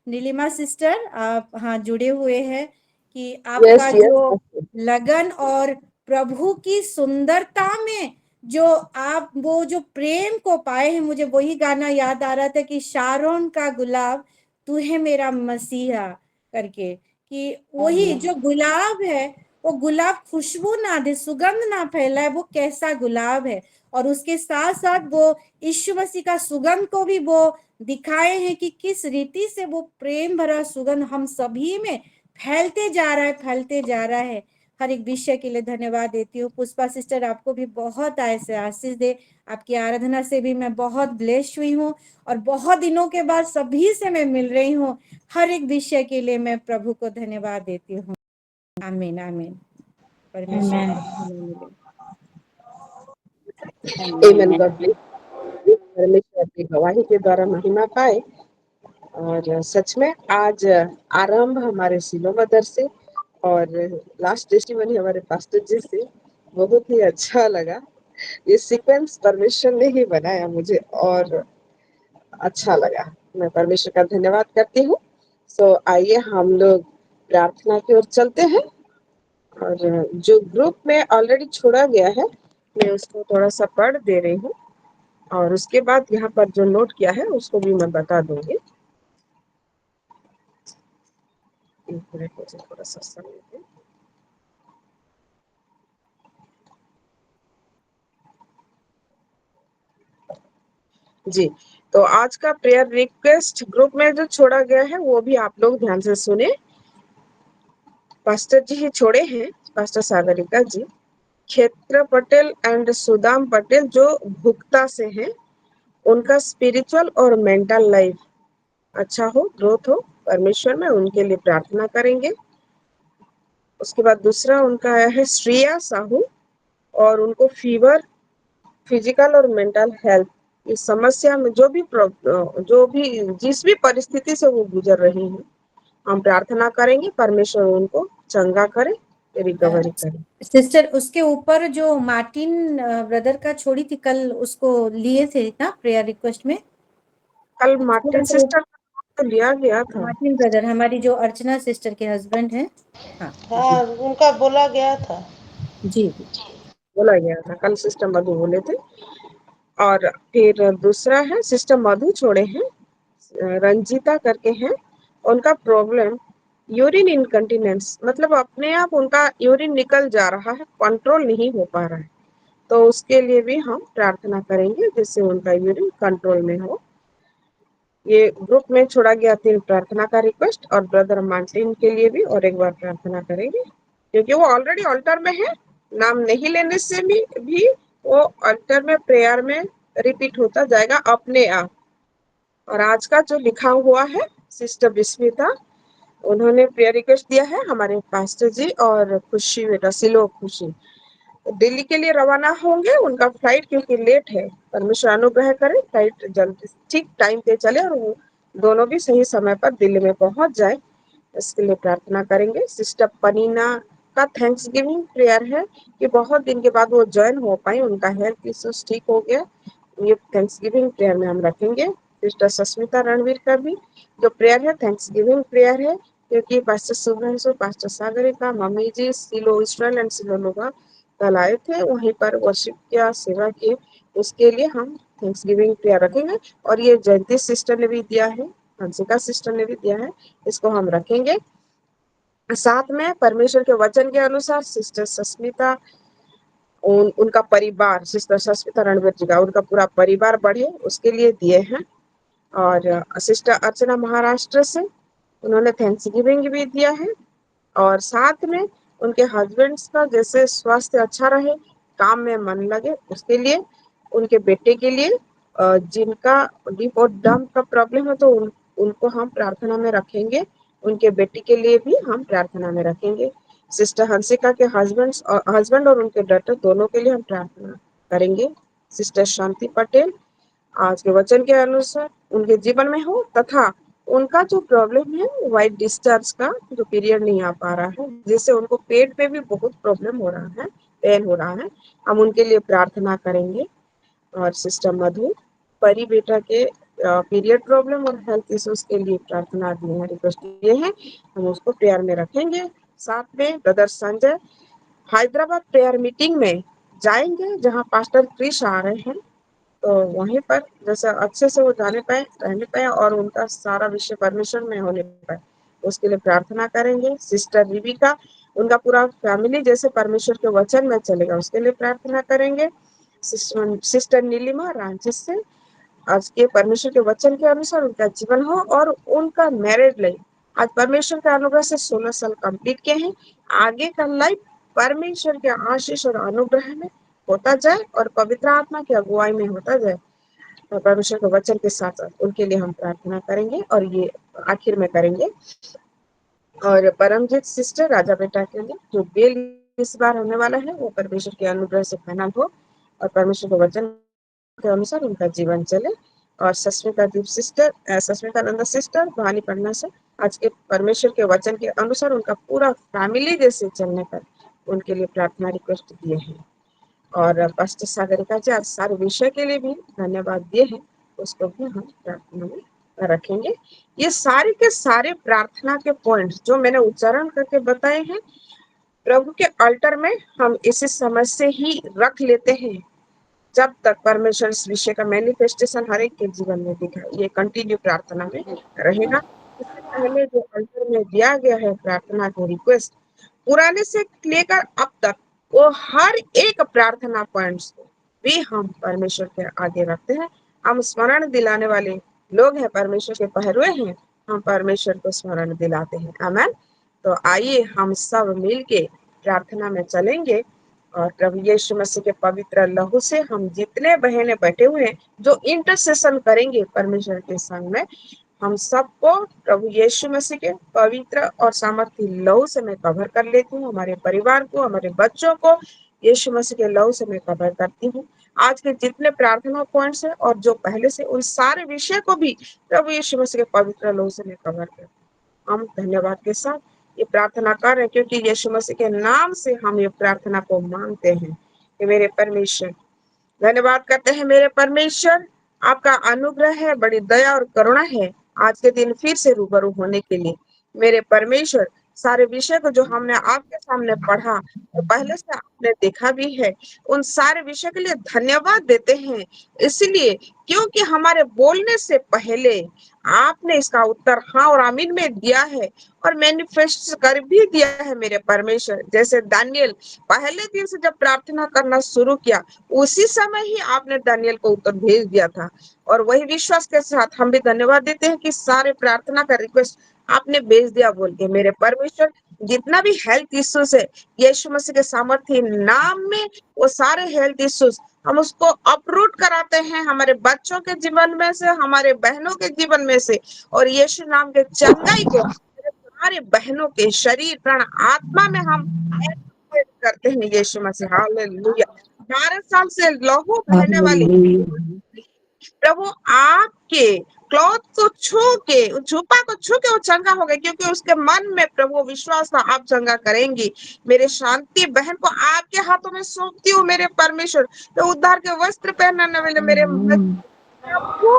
S15: नीलिमा सिस्टर आप हाँ जुड़े हुए हैं कि आपका जो लगन और प्रभु की सुंदरता में जो आप वो जो प्रेम को पाए हैं, मुझे वही गाना याद आ रहा था कि शारोन का गुलाब तू है मेरा मसीहा करके, कि वही जो गुलाब है वो गुलाब खुशबू ना दे, सुगंध ना फैलाए, वो कैसा गुलाब है। और उसके साथ साथ वो यीशु मसीह का सुगंध को भी वो दिखाए हैं कि किस रीति से वो प्रेम भरा सुगंध हम सभी में फैलते जा रहा है, फैलते जा रहा है। हर एक विषय के लिए धन्यवाद देती हूँ। पुष्पा सिस्टर आपको भी बहुत ऐसे आशीष दे। आपकी आराधना से भी मैं बहुत ब्लेस्ड हुई हूँ और बहुत दिनों के बाद सभी से मैं मिल रही हूँ। हर एक विषय के लिए मैं प्रभु को धन्यवाद देती हूँ। आमीन आमीन। परमेश्वर का महिमा मिले।
S16: आमेन। God bless. परमेश्वर की गवाही के द्वारा महिमा पाए। और सच में आज आरंभ हमारे सिलो मदर से और लास्ट टेस्टिमनी हमारे पास्टर जी से बहुत ही अच्छा लगा। ये सीक्वेंस परमेश्वर ने ही बनाया मुझे और अच्छा लगा। मैं परमेश्वर का धन्यवाद करती हूँ। सो आइए हम लोग प्रार्थना की ओर चलते हैं। और जो ग्रुप में ऑलरेडी छोड़ा गया है मैं उसको थोड़ा सा पढ़ दे रही हूँ और उसके बाद यहाँ पर जो नोट किया है उसको भी मैं बता दूंगी। थोड़ा सा समय दे। जी, तो आज का प्रेयर रिक्वेस्ट ग्रुप में जो छोड़ा गया है वो भी आप लोग ध्यान से सुने। पास्टर जी ही छोड़े हैं, पास्टर सागरिका जी, क्षेत्र पटेल एंड सुदाम पटेल जो भुक्ता से हैं, उनका स्पिरिचुअल और मेंटल लाइफ अच्छा हो, ग्रोथ हो परमेश्वर में, उनके लिए प्रार्थना करेंगे। उसके बाद दूसरा उनका है श्रेया साहू और उनको फीवर, फिजिकल और मेंटल हेल्थ इस समस्या में जो भी जिस भी परिस्थिति से वो गुजर रही हैं, हम प्रार्थना करेंगे परमेश्वर उनको चंगा करे, रिकवरी करे।
S15: सिस्टर उसके ऊपर जो मार्टिन ब्रदर का छोड़ी थी कल, उसको लिए थे ना प्रेयर रिक्वेस्ट में?
S16: कल मार्टिन सिस्टर तो लिया गया था।
S15: मार्टिन ब्रदर हमारी जो अर्चना सिस्टर के हस्बैंड हैं।
S10: हाँ उनका बोला गया था।
S15: जी
S16: बोला गया था, कल सिस्टर मधु बोले थे। और फिर दूसरा है सिस्टर मधु छोड़े हैं, रंजीता करके हैं, उनका प्रॉब्लम यूरिन इनकंटिनेंस, मतलब अपने आप उनका यूरिन निकल जा रहा है, कंट्रोल नहीं हो पा रहा है। तो उसके लिए भी हम प्रार्थना करेंगे जिससे उनका यूरिन कंट्रोल में हो। ये ग्रुप में छोड़ा गया 3 प्रार्थना का रिक्वेस्ट और ब्रदर मार्टिन के लिए भी और एक बार प्रार्थना करेंगे क्योंकि वो ऑलरेडी ऑल्टर में है। नाम नहीं लेने से भी वो ऑल्टर में प्रेयर में रिपीट होता जाएगा अपने आप। और आज का जो लिखा हुआ है सिस्टर विस्मिता, उन्होंने प्रेयर रिक्वेस्ट दिया है हमारे पास्टर जी और खुशी बेटा सिलो खुशी दिल्ली के लिए रवाना होंगे। उनका फ्लाइट क्योंकि लेट है, परमेश्वर अनुग्रह करे फ्लाइट जल्दी ठीक टाइम पे चले और वो दोनों भी सही समय पर दिल्ली में पहुंच जाए, इसके लिए प्रार्थना करेंगे। सिस्टर पनीना का थैंक्स गिविंग प्रेयर है कि बहुत दिन के बाद वो ज्वाइन हो पाए, उनका हेल्थ इश्यूज ठीक हो गया। ये थैंक्स गिविंग प्रेयर में हम रखेंगे। सिस्टर सस्मिता रणवीर का भी जो प्रेयर है थैंक्स गिविंग प्रेयर है, क्योंकि pastor Shubhranshu, pastor Sagarika, mummy जी सिलो इसराइल एंड सिलो लोगा कल आए थे, वहीं पर वर्शिप किया, सेवा की, उसके लिए हम थैंक्स गिविंग प्रेयर रखेंगे। और ये जयंती सिस्टर ने भी दिया है, हंसिका सिस्टर ने भी दिया है, इसको हम रखेंगे। साथ में परमेश्वर के वचन के अनुसार सिस्टर सस्मिता उनका परिवार, सिस्टर सस्मिता रणवीर जी का उनका पूरा परिवार बढ़े उसके लिए दिए हैं। और सिस्टर अर्चना महाराष्ट्र से उन्होंने थैंक्स गिविंग भी दिया है। और साथ में उनके हस्बैंड्स का जैसे स्वास्थ्य अच्छा रहे, काम में मन लगे, उसके लिए, उनके बेटे के लिए जिनका डीप और डम का प्रॉब्लम है तो उनको हम प्रार्थना में रखेंगे। उनके बेटी के लिए भी हम प्रार्थना में रखेंगे। सिस्टर हंसिका के हस्बैंड और उनके डॉटर दोनों के लिए हम प्रार्थना करेंगे। सिस्टर शांति पटेल आज के वचन के अनुसार उनके जीवन में हो, तथा उनका जो प्रॉब्लम है वाइट डिस्चार्ज का, जो पीरियड नहीं आ पा रहा है, जिससे उनको पेट पे भी बहुत प्रॉब्लम हो रहा है, पेन हो रहा है, हम उनके लिए प्रार्थना करेंगे। और सिस्टर मधु परी बेटा के पीरियड प्रॉब्लम और हेल्थ इश्यूज के लिए प्रार्थना दी है, रिक्वेस्ट ये है, हम उसको प्रेयर में रखेंगे। साथ में brother Sanjay Hyderabad prayer meeting में जाएंगे, जहाँ पास्टर क्रिश आ रहे हैं, तो वहीं पर जैसे अच्छे से वो जाने पाए, रहने पाए और उनका सारा विषय परमेश्वर में होने पाए, उसके लिए प्रार्थना करेंगे। सिस्टर रिविका उनका पूरा फैमिली जैसे परमेश्वर के वचन में चलेगा, उसके लिए प्रार्थना करेंगे। सिस्टर नीलिमा रांची से आज के परमेश्वर के वचन के अनुसार उनका जीवन हो और उनका मैरिज लाइफ आज परमेश्वर के अनुग्रह से 16 साल कंप्लीट किए हैं, आगे का लाइफ परमेश्वर के आशीष और अनुग्रह में होता जाए और पवित्र आत्मा की अगुवाई में होता जाए, और परमेश्वर के वचन के साथ साथ उनके लिए हम प्रार्थना करेंगे और ये आखिर में करेंगे। और परमजीत सिस्टर राजा बेटा के लिए जो बेल इस बार होने वाला है वो परमेश्वर के अनुग्रह से फाइनल हो और परमेश्वर के वचन के अनुसार उनका जीवन चले। और सस्मिता दीप सिस्टर, सस्मिता नंदा सिस्टर भवानी पटना से आज के परमेश्वर के वचन के अनुसार उनका पूरा फैमिली जैसे चलने पर उनके लिए प्रार्थना रिक्वेस्ट दिए हैं। और पास्टर सागरिका जी आज सारे विषय के लिए भी धन्यवाद दिए हैं, उसको भी हम प्रार्थना में रखेंगे। ये सारे के सारे प्रार्थना के पॉइंट्स जो मैंने उच्चारण करके बताए हैं, प्रभु के अल्टर में हम इसी समय से ही रख लेते हैं जब तक परमेश्वर इस विषय का मैनिफेस्टेशन हर एक के जीवन में दिखा। ये कंटिन्यू प्रार्थना में रहेगा। इससे पहले जो अल्टर में दिया गया है प्रार्थना के रिक्वेस्ट पुराने से लेकर अब तक, वो हर एक प्रार्थना पॉइंट्स को भी हम परमेश्वर के आगे रखते हैं। हम स्मरण दिलाने वाले लोग हैं, परमेश्वर के पहरुए हैं, हम परमेश्वर को स्मरण दिलाते हैं। आमीन। तो आइए हम सब मिलके प्रार्थना में चलेंगे और प्रभु यीशु मसीह के पवित्र लहू से हम जितने बहनें बैठे हुए हैं जो इंटरसेशन करेंगे परमेश्वर के संग में, हम सबको प्रभु यीशु मसीह के पवित्र और सामर्थी लहू से मैं कवर कर लेती हूँ। हमारे परिवार को, हमारे बच्चों को यीशु मसीह के लहू से मैं कवर करती हूँ। आज के जितने प्रार्थना पॉइंट्स हैं और जो पहले से, उन सारे विषय को भी प्रभु यीशु मसीह के पवित्र लहू से मैं कवर करती हूँ। हम धन्यवाद के साथ ये प्रार्थना कर रहे हैं क्योंकि यीशु मसीह के नाम से हम ये प्रार्थना को मांगते हैं कि मेरे परमेश्वर, धन्यवाद करते हैं मेरे परमेश्वर, आपका अनुग्रह है, बड़ी दया और करुणा है आज के दिन फिर से रूबरू होने के लिए। मेरे परमेश्वर, सारे विषय को जो हमने आपके सामने पढ़ा और पहले से आपने देखा भी है, उन सारे विषय के लिए धन्यवाद देते हैं, इसलिए क्योंकि हमारे बोलने से पहले आपने इसका उत्तर हाँ और आमीन में दिया है और मैनिफेस्ट कर भी दिया है मेरे परमेश्वर। जैसे दानियल पहले दिन से जब प्रार्थना करना शुरू किया, उसी समय ही आपने दानियल को उत्तर भेज दिया था, और वही विश्वास के साथ हम भी धन्यवाद देते हैं कि सारे प्रार्थना का रिक्वेस्ट आपने भेज दिया बोल के। मेरे परमेश्वर, जितना भी हेल्थ इश्यूज है यीशु मसीह के सामर्थ्य नाम में, वो सारे हेल्थ इश्यूज हम उसको अपरूट कराते हैं हमारे बच्चों के जीवन में से, हमारे बहनों के जीवन में से, और यीशु नाम के चंगाई को हमारे बहनों के शरीर, प्राण, आत्मा में हम करते हैं यीशु मसीह। हालेलुया। 12 साल से लहू बहने वाली प्रभु आपके क्लॉथ को छू के, झूपा को छू के वो चंगा हो गया, क्योंकि उसके मन में प्रभु विश्वास था आप चंगा करेंगी। मेरे शांति बहन को आपके हाथों में सौंपती हूँ मेरे परमेश्वर। तो उद्धार के वस्त्र पहनाने वाले मेरे आपको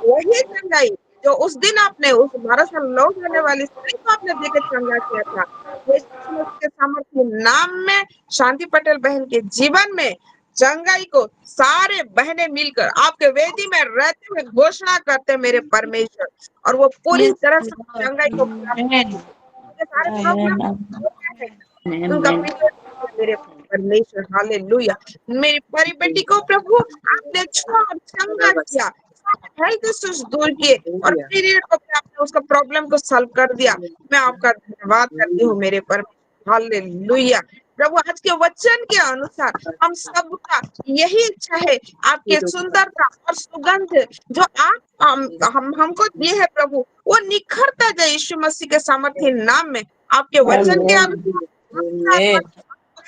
S16: वही चंगाई जो उस दिन आपने उस 12 साल लौट जाने वाली स्त्री को आपने देकर चंगा किया था, के सामर्थ्य नाम में शांति पटेल बहन के जीवन में चंगाई को सारे बहनें मिलकर आपके वेदी में रहते हुए घोषणा करते हैं मेरे परमेश्वर, और वो पूरी तरह से चंगाई को सारे प्रॉब्लम उनका मेरे परमेश्वर। हालेलुया। मेरी परी बेटी को प्रभु आपने छुआ और चंगा किया, हेल्थ इश्यूज दूर किए, और पीरियड को आपने उसका प्रॉब्लम को सॉल्व कर दिया। मैं आपका धन्यवाद करती हूँ मेरे परमेश्वर। हालेलुया। प्रभु आज के वचन के अनुसार हम सबका यही इच्छा है, आपके सुंदरता और सुगंध जो आप हमको दिए है प्रभु, वो निखरता जाए यीशु मसीह के सामर्थ्य नाम में। आपके वचन के अनुसार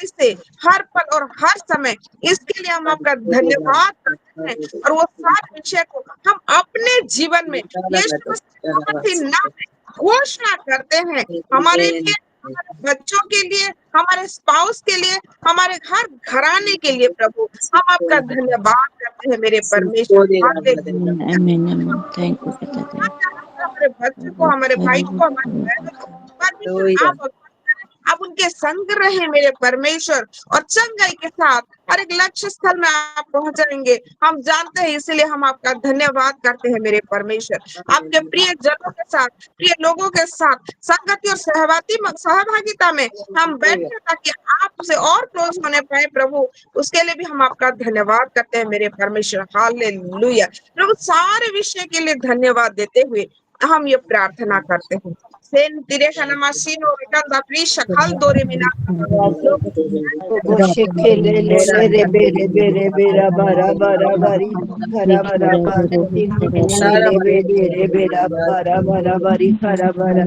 S16: से हर पल और हर समय, इसके लिए हम आपका धन्यवाद करते हैं, और वो सारे विषय को हम अपने जीवन में यीशु मसीह नाम में घोषणा करते हैं, हमारे लिए, हमारे बच्चों के लिए, हमारे स्पाउस के लिए, हमारे हर घराने के लिए प्रभु हम आपका धन्यवाद करते हैं मेरे परमेश्वर। हमारे बच्चों को, हमारे भाई को, हमारे बहनों को परमेश्वर आप उनके संग रहे मेरे परमेश्वर, और चंगाई के साथ हर एक लक्ष्य स्थल में आप पहुंचाएंगे, हम जानते हैं, इसलिए हम आपका धन्यवाद करते हैं मेरे परमेश्वर। आपके प्रिय जनों के साथ, प्रिय लोगों के साथ संगति और सहभागिता में हम बैठे, ताकि आपसे और क्लोज होने पाए प्रभु, उसके लिए भी हम आपका धन्यवाद करते हैं मेरे परमेश्वर। हालेलुया। प्रभु सारे विषय के लिए धन्यवाद देते हुए हम ये प्रार्थना करते हैं, सेन तिरे का नमासीन और एकंदा प्लीज शखल दोरे मिना
S13: शिखे ले ले ले रे बेरे बेरे बेरा बारा बारा बारी खरा बारा बारा शिखे ले ले बेरे बेरा बारा बारा बारी खरा बारा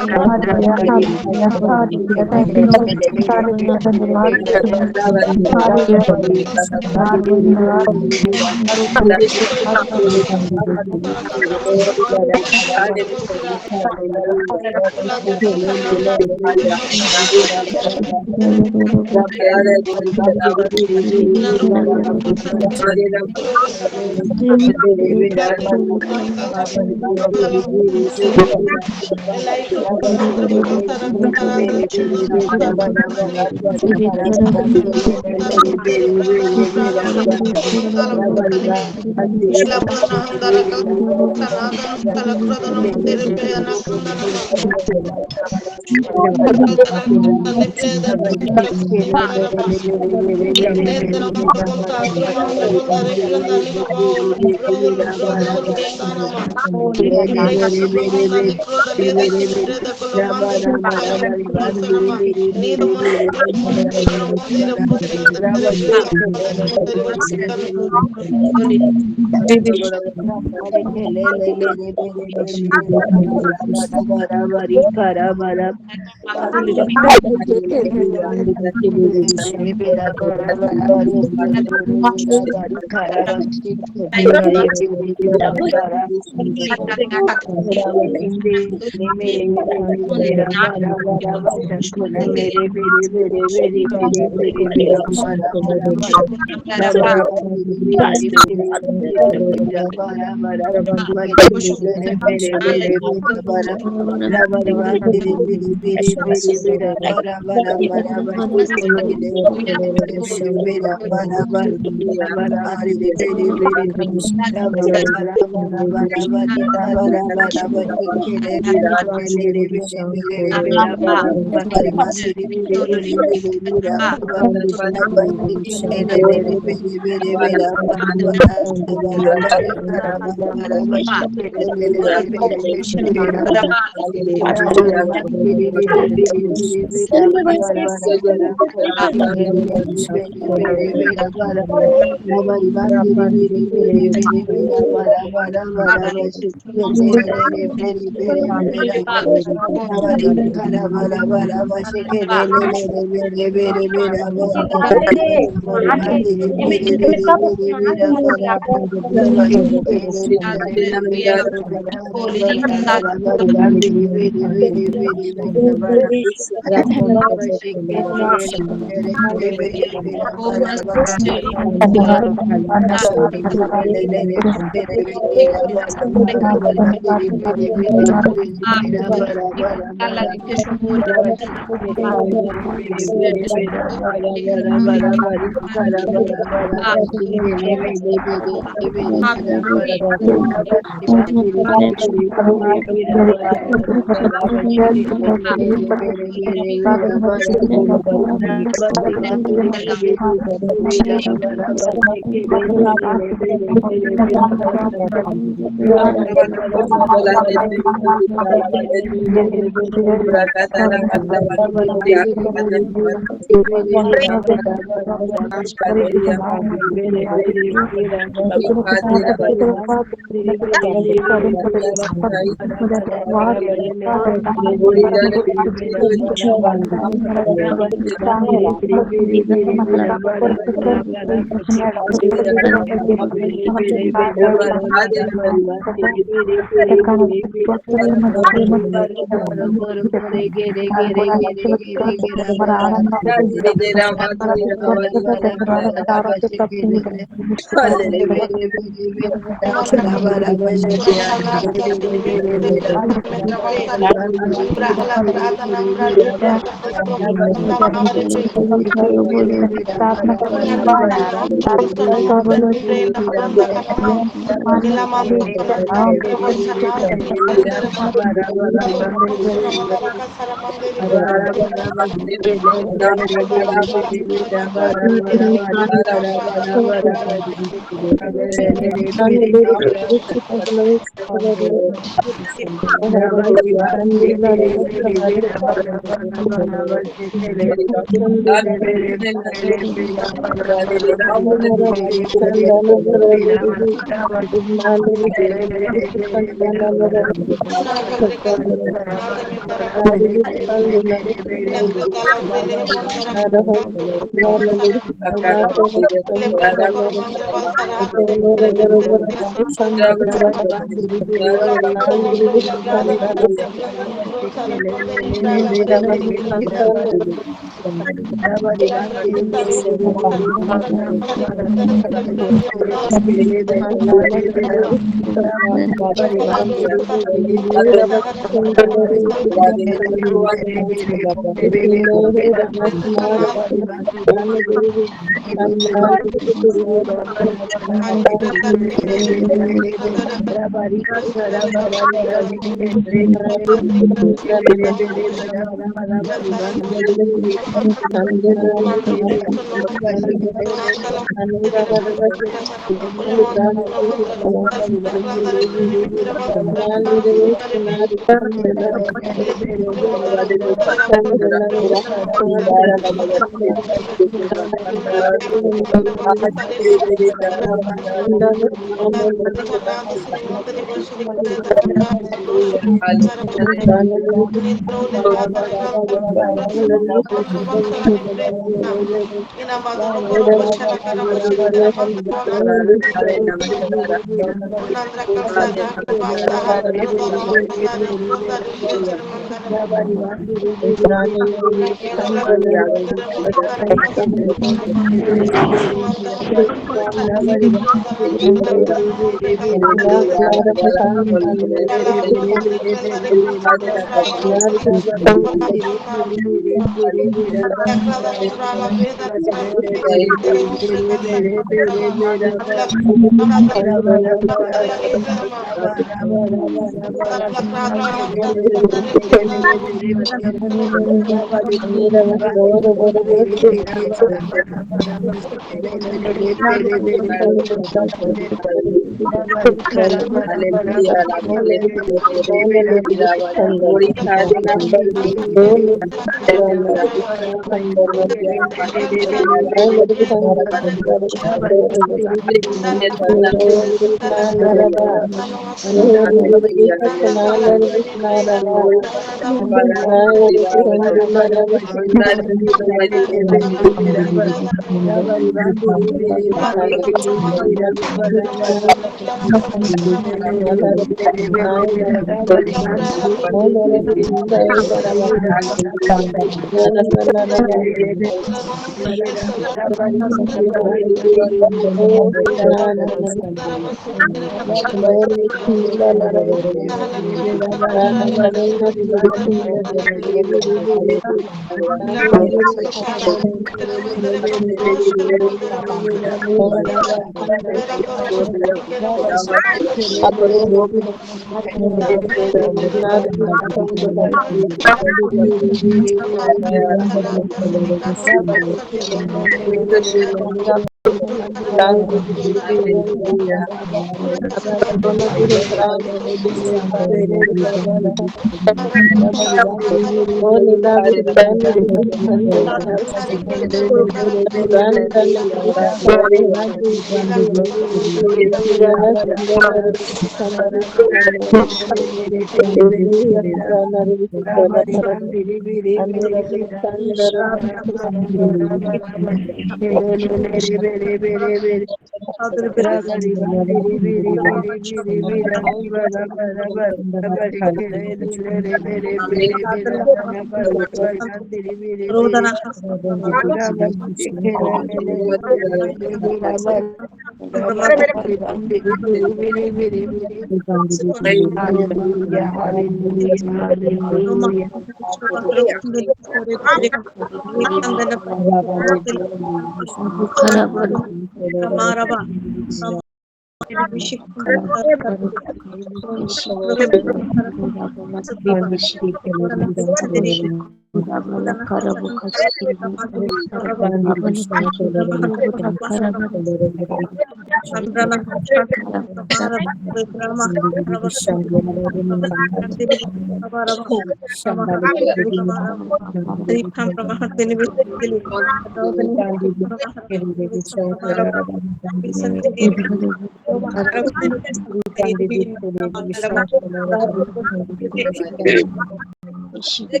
S16: आज सिस्टर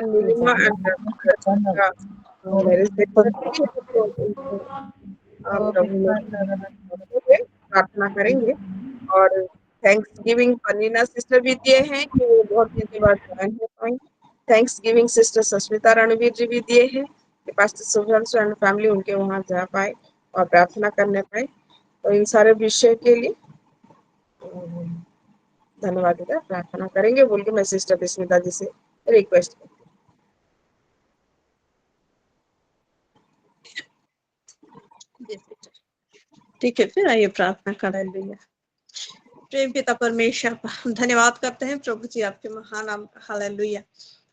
S16: नीलिमा एंड मेरे सिस्टर प्रभु में प्रार्थना करेंगे। और थैंक्स गिविंग पनीना सिस्टर भी दिए हैं कि वो बहुत दिन के बाद ज्वाइन हो पाई। Thanksgiving sister Sasmita Ranveer ji भी दिए हैं कि पास्टर सुभ्रांशु एंड फैमिली उनके वहां जा पाए और प्रार्थना करने पाए। तो इन सारे विषय के लिए धन्यवाद देता, प्रार्थना करेंगे बोल के मैं सिस्टर विस्मिता जी से रिक्वेस्ट करती
S4: ठीक है, फिर आइए प्रार्थना करें। प्रेम पिता परमेश्वर, हम धन्यवाद करते हैं प्रभु जी आपके महान नाम का। हालेलुया।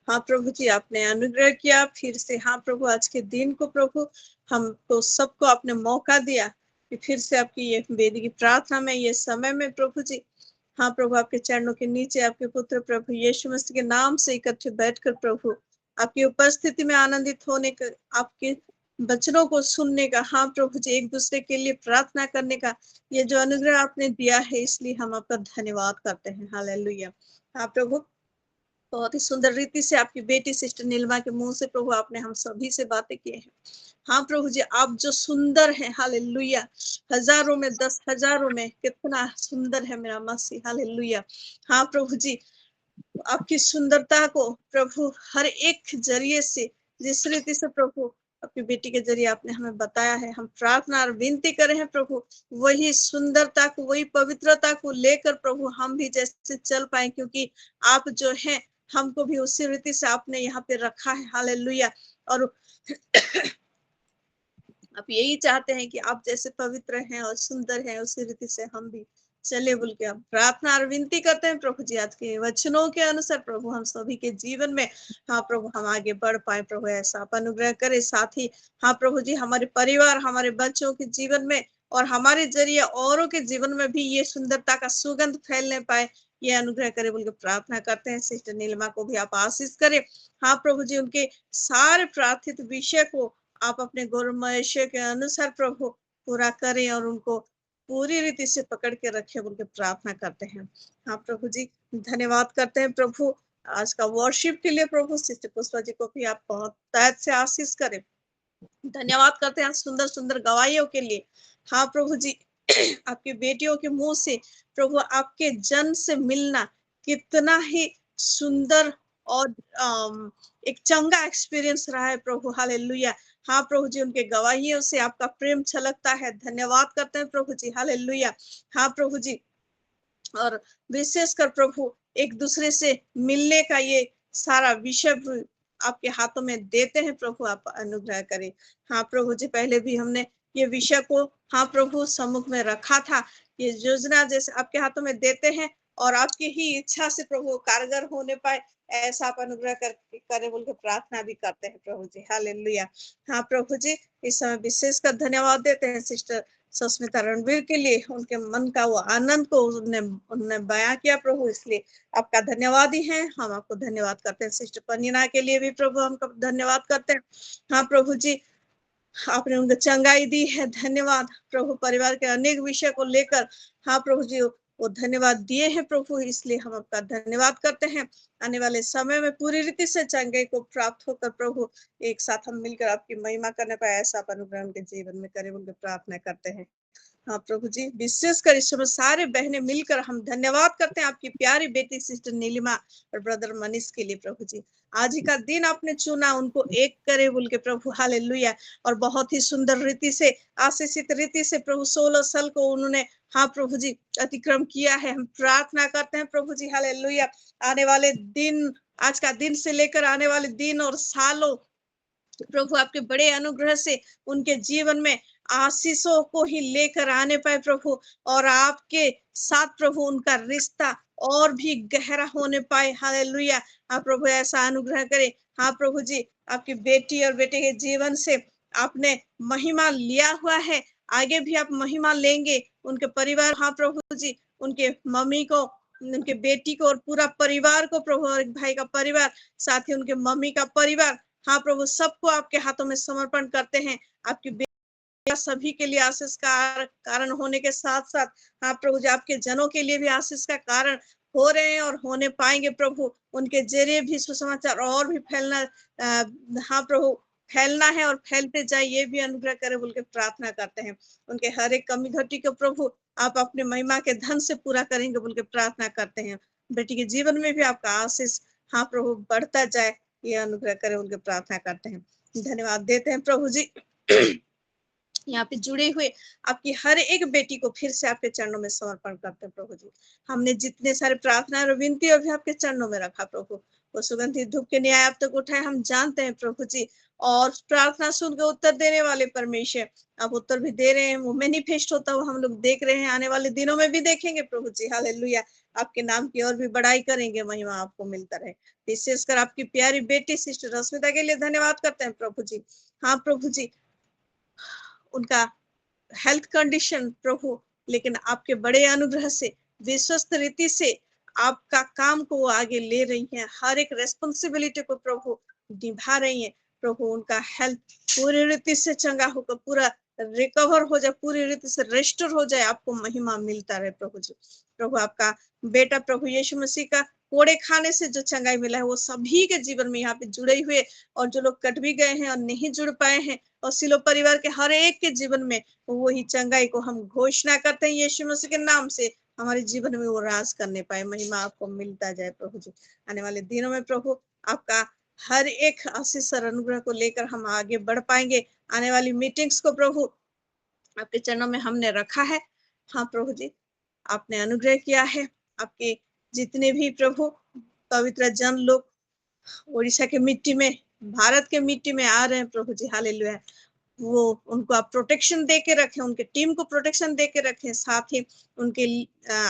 S4: हाँ प्रभु जी, आपने अनुग्रह किया फिर से। हाँ प्रभु, आज के दिन को प्रभु हमको सबको आपने मौका दिया कि फिर से आपकी ये वेदी की प्रार्थना में, ये समय में प्रभु जी, हाँ प्रभु, आपके चरणों के नीचे आपके पुत्र प्रभु यीशु मसीह के नाम से इकट्ठे बैठकर प्रभु आपकी उपस्थिति में आनंदित होने का, आपके वचनों को सुनने का, हाँ प्रभु जी, एक दूसरे के लिए प्रार्थना करने का ये जो अनुग्रह आपने दिया है, इसलिए हम आपका धन्यवाद करते हैं। हालेलुया। हाँ प्रभु, बहुत ही सुंदर रीति से आपकी बेटी सिस्टर नीलिमा के मुंह से प्रभु आपने हम सभी से बातें की हैं। हाँ प्रभु जी, आप जो सुंदर हैं, हालेलुया, हजारों में 10,000 में कितना सुंदर है मेरा मसीह। हालेलुया। हाँ प्रभु जी, आपकी सुंदरता को प्रभु हर एक जरिए से, जिस रीति से प्रभु अपनी बेटी के जरिए आपने हमें बताया है, हम प्रार्थना और विनती करें हैं प्रभु, वही सुंदरता को, वही पवित्रता को लेकर प्रभु हम भी जैसे चल पाए, क्योंकि आप जो हैं हमको भी उसी रीति से आपने यहाँ पे रखा है। हालेलुया। और आप यही चाहते हैं कि आप जैसे पवित्र हैं और सुंदर हैं, उसी रीति से हम भी चले बोल के हम प्रार्थना और विनती करते हैं प्रभु जी। आज के वचनों के अनुसार प्रभु हम सभी के जीवन में, हाँ प्रभु, हम आगे बढ़ पाए प्रभु, ऐसा आप अनुग्रह करे। साथ ही हाँ प्रभु जी, हमारे परिवार, हमारे बच्चों के जीवन में और हमारे जरिए औरों के जीवन में भी ये सुंदरता का सुगंध फैलने पाए, ये अनुग्रह करे बोल के प्रार्थना करते हैं। सिस्टर नीलिमा को भी आप आशीष करें। हाँ प्रभु जी, उनके सारे प्रार्थित विषय को आप अपने गौरवमय के अनुसार प्रभु पूरा करें और उनको पूरी रीति से पकड़ के रखे बोल के प्रार्थना करते हैं। हाँ प्रभु जी, धन्यवाद करते हैं प्रभु आज का वर्शिप के लिए। प्रभु सिस्टर पुष्पा जी को भी आप बहुत तहत से आशीष करें। धन्यवाद करते हैं सुंदर सुंदर गवाहियों के लिए। हाँ प्रभु जी, आपकी बेटियों के मुंह से प्रभु आपके जन से मिलना कितना ही सुंदर और एक चंगा एक्सपीरियंस रहा है प्रभु। हालेलुया। हाँ प्रभु जी, उनके गवाहियों से आपका प्रेम छलकता है। धन्यवाद करते हैं प्रभु जी। हालेलुया। हाँ प्रभु जी, और विशेषकर प्रभु एक दूसरे से मिलने का ये सारा विषय आपके हाथों में देते हैं प्रभु, आप अनुग्रह करें। हाँ प्रभु जी, पहले भी हमने ये विषय को हाँ प्रभु सम्मुख में रखा था। ये योजना जैसे आपके हाथों में देते हैं और आपकी ही इच्छा से प्रभु कारगर होने पाए, ऐसा आप अनुग्रह करे बोल के प्रार्थना भी करते हैं प्रभु जी। हालेलुया। हाँ प्रभु जी, इस समय विशेषकर धन्यवाद देते हैं सिस्टर सस्मिता रणवीर के लिए, उनके मन का वो आनंद को उन्होंने बयां किया प्रभु, इसलिए आपका धन्यवाद ही है। हम आपको धन्यवाद करते हैं। सिस्टर पनीना के लिए भी प्रभु हमको धन्यवाद करते हैं। हाँ प्रभु जी, आपने उनको चंगाई दी है। धन्यवाद प्रभु, परिवार के अनेक विषय को लेकर हाँ प्रभु जी वो धन्यवाद दिए हैं प्रभु, इसलिए हम आपका धन्यवाद करते हैं। आने वाले समय में पूरी रीति से चंगाई को प्राप्त होकर प्रभु एक साथ हम मिलकर आपकी महिमा करने पाए, ऐसा आप अनुग्रह उनके जीवन में करें बोल के प्रार्थना करते हैं। हाँ प्रभु जी, विशेषकर इस समय सारे बहनें मिलकर हम धन्यवाद करते हैं आपकी प्यारी बेटी सिस्टर नीलिमा और ब्रदर मनीष के लिए प्रभु जी। आज ही का दिन आपने चुना उनको एक करे बोल के प्रभु। हालेलुया। और बहुत ही सुंदर रीति से, आशीषित रीति से प्रभु 16 साल को उन्होंने हाँ प्रभु जी अतिक्रम किया है। हम प्रार्थना करते हैं प्रभु जी। हालेलुया। आने वाले दिन, आज का दिन से लेकर आने वाले दिन और सालों प्रभु आपके बड़े अनुग्रह से उनके जीवन में आशीषों को ही लेकर आने पाए प्रभु, और आपके साथ प्रभु उनका रिश्ता और भी गहरा होने पाए। हालेलुया। आप प्रभु ऐसा अनुग्रह करें। हाँ प्रभु जी, आपकी बेटी और बेटे के जीवन से आपने महिमा लिया हुआ है, आगे भी आप महिमा लेंगे। उनके परिवार, हाँ प्रभु जी, उनके मम्मी को, उनके बेटी को और पूरा परिवार को प्रभु, और एक भाई का परिवार, साथ ही उनके मम्मी का परिवार, हाँ प्रभु, सबको आपके हाथों में समर्पण करते हैं। आपकी सभी के लिए आशीष का कारण होने के साथ साथ, हाँ प्रभु जी, आपके जनों के लिए भी आशीष का कारण हो रहे हैं और होने पाएंगे प्रभु। उनके जरिए भी सुसमाचार और भी फैलना, हाँ प्रभु, फैलना है और फैलते जाए, ये भी अनुग्रह करे बोल के प्रार्थना करते हैं। उनके हर एक कमी घटी को प्रभु आप अपने महिमा के धन से पूरा करेंगे बोल के प्रार्थना करते हैं। बेटी के जीवन में भी आपका आशीष, हाँ प्रभु, बढ़ता जाए, ये अनुग्रह करे बोल के प्रार्थना करते हैं। धन्यवाद देते हैं प्रभु जी। यहाँ पे जुड़े हुए आपकी हर एक बेटी को फिर से आपके चरणों में समर्पण करते हैं प्रभु जी। हमने जितने सारे प्रार्थना और विनती अभी आपके चरणों में रखा प्रभु, वो सुगंधित धूप के न्याय आप तक उठाए, हम जानते हैं प्रभु जी। और प्रार्थना सुनकर उत्तर देने वाले परमेश्वर, आप उत्तर भी दे रहे हैं, वो मैनिफेस्ट होता हुआ हम लोग देख रहे हैं, आने वाले दिनों में भी देखेंगे प्रभु जी। हालेलुया। आपके नाम की और भी बड़ाई करेंगे, महिमा आपको मिलता रहे। विशेषकर आपकी प्यारी बेटी सिस्टर रश्मिता के लिए धन्यवाद करते हैं प्रभु जी। हाँ प्रभु जी, उनका हेल्थ कंडीशन प्रभु, लेकिन आपके बड़े अनुग्रह से, विश्वस्त रीति से आपका काम को वो आगे ले रही हैं, हर एक रेस्पॉन्सिबिलिटी को प्रभु निभा रही हैं प्रभु। उनका हेल्थ पूरी रीति से चंगा होकर पूरा रिकवर हो जाए, पूरी रीति से रेस्टोर हो जाए, आपको महिमा मिलता रहे प्रभु जी। प्रभु आपका बेटा प्रभु यीशु मसीह का कोड़े खाने से जो चंगाई मिला है, वो सभी के जीवन में यहाँ पे जुड़े हुए और जो लोग कट भी गए हैं और नहीं जुड़ पाए हैं, और सिलो परिवार के हर एक के जीवन में वही चंगाई को हम घोषणा करते हैं यीशु मसीह के नाम से, हमारे जीवन में वो राज करने पाए। महिमा आपको मिलता जाए प्रभु जी। आने वाले दिनों में प्रभु आपका हर एक आशीष और अनुग्रह को लेकर हम आगे बढ़ पाएंगे। आने वाली मीटिंग्स को प्रभु आपके चरणों में हमने रखा है। हाँ प्रभु जी, आपने अनुग्रह किया है। आपके जितने भी प्रभु पवित्र जन लोग उड़ीसा के मिट्टी में, भारत के मिट्टी में आ रहे हैं प्रभु जी, हालेलुया, वो उनको आप प्रोटेक्शन दे के रखें, उनके टीम को प्रोटेक्शन दे के रखें, साथ ही उनके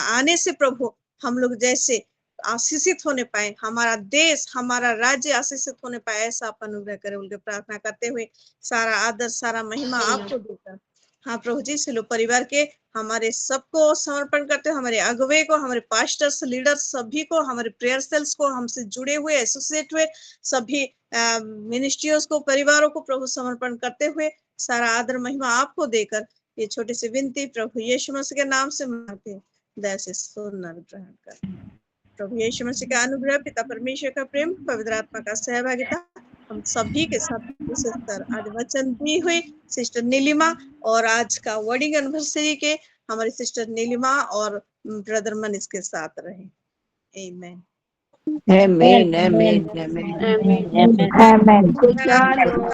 S4: आने से प्रभु हम लोग जैसे आशीषित होने पाए, हमारा देश, हमारा राज्य आशीषित होने पाए, ऐसा आप अनुग्रह करें उनके प्रार्थना करते हुए, सारा आदर, सारा महिमा आपको देकर, हाँ प्रभु जी, सिलो परिवार के हमारे सबको समर्पण करते हो, हमारे अगुवे को, हमारे पास्टर्स, लीडर्स, सभी को, हमारे प्रेयर सेल्स को, हमसे जुड़े हुए, एसोसिएट हुए सभी मिनिस्ट्रियों को, परिवारों को प्रभु समर्पण करते हुए, सारा आदर महिमा आपको देकर ये छोटी सी विनती प्रभु यीशु मसीह के नाम से मांगते हैं, दया से सुनना ग्रहण कर। प्रभु यीशु मसीह का अनुग्रह, पिता परमेश्वर का प्रेम, पवित्र आत्मा का सहभागिता हम सभी के साथ, विशेषकर आज वचन दी हुई सिस्टर नीलिमा और आज का वेडिंग एनिवर्सरी के हमारी सिस्टर नीलिमा और ब्रदर मनीष के साथ रहे। आमेन।
S13: आमेन आमेन आमेन।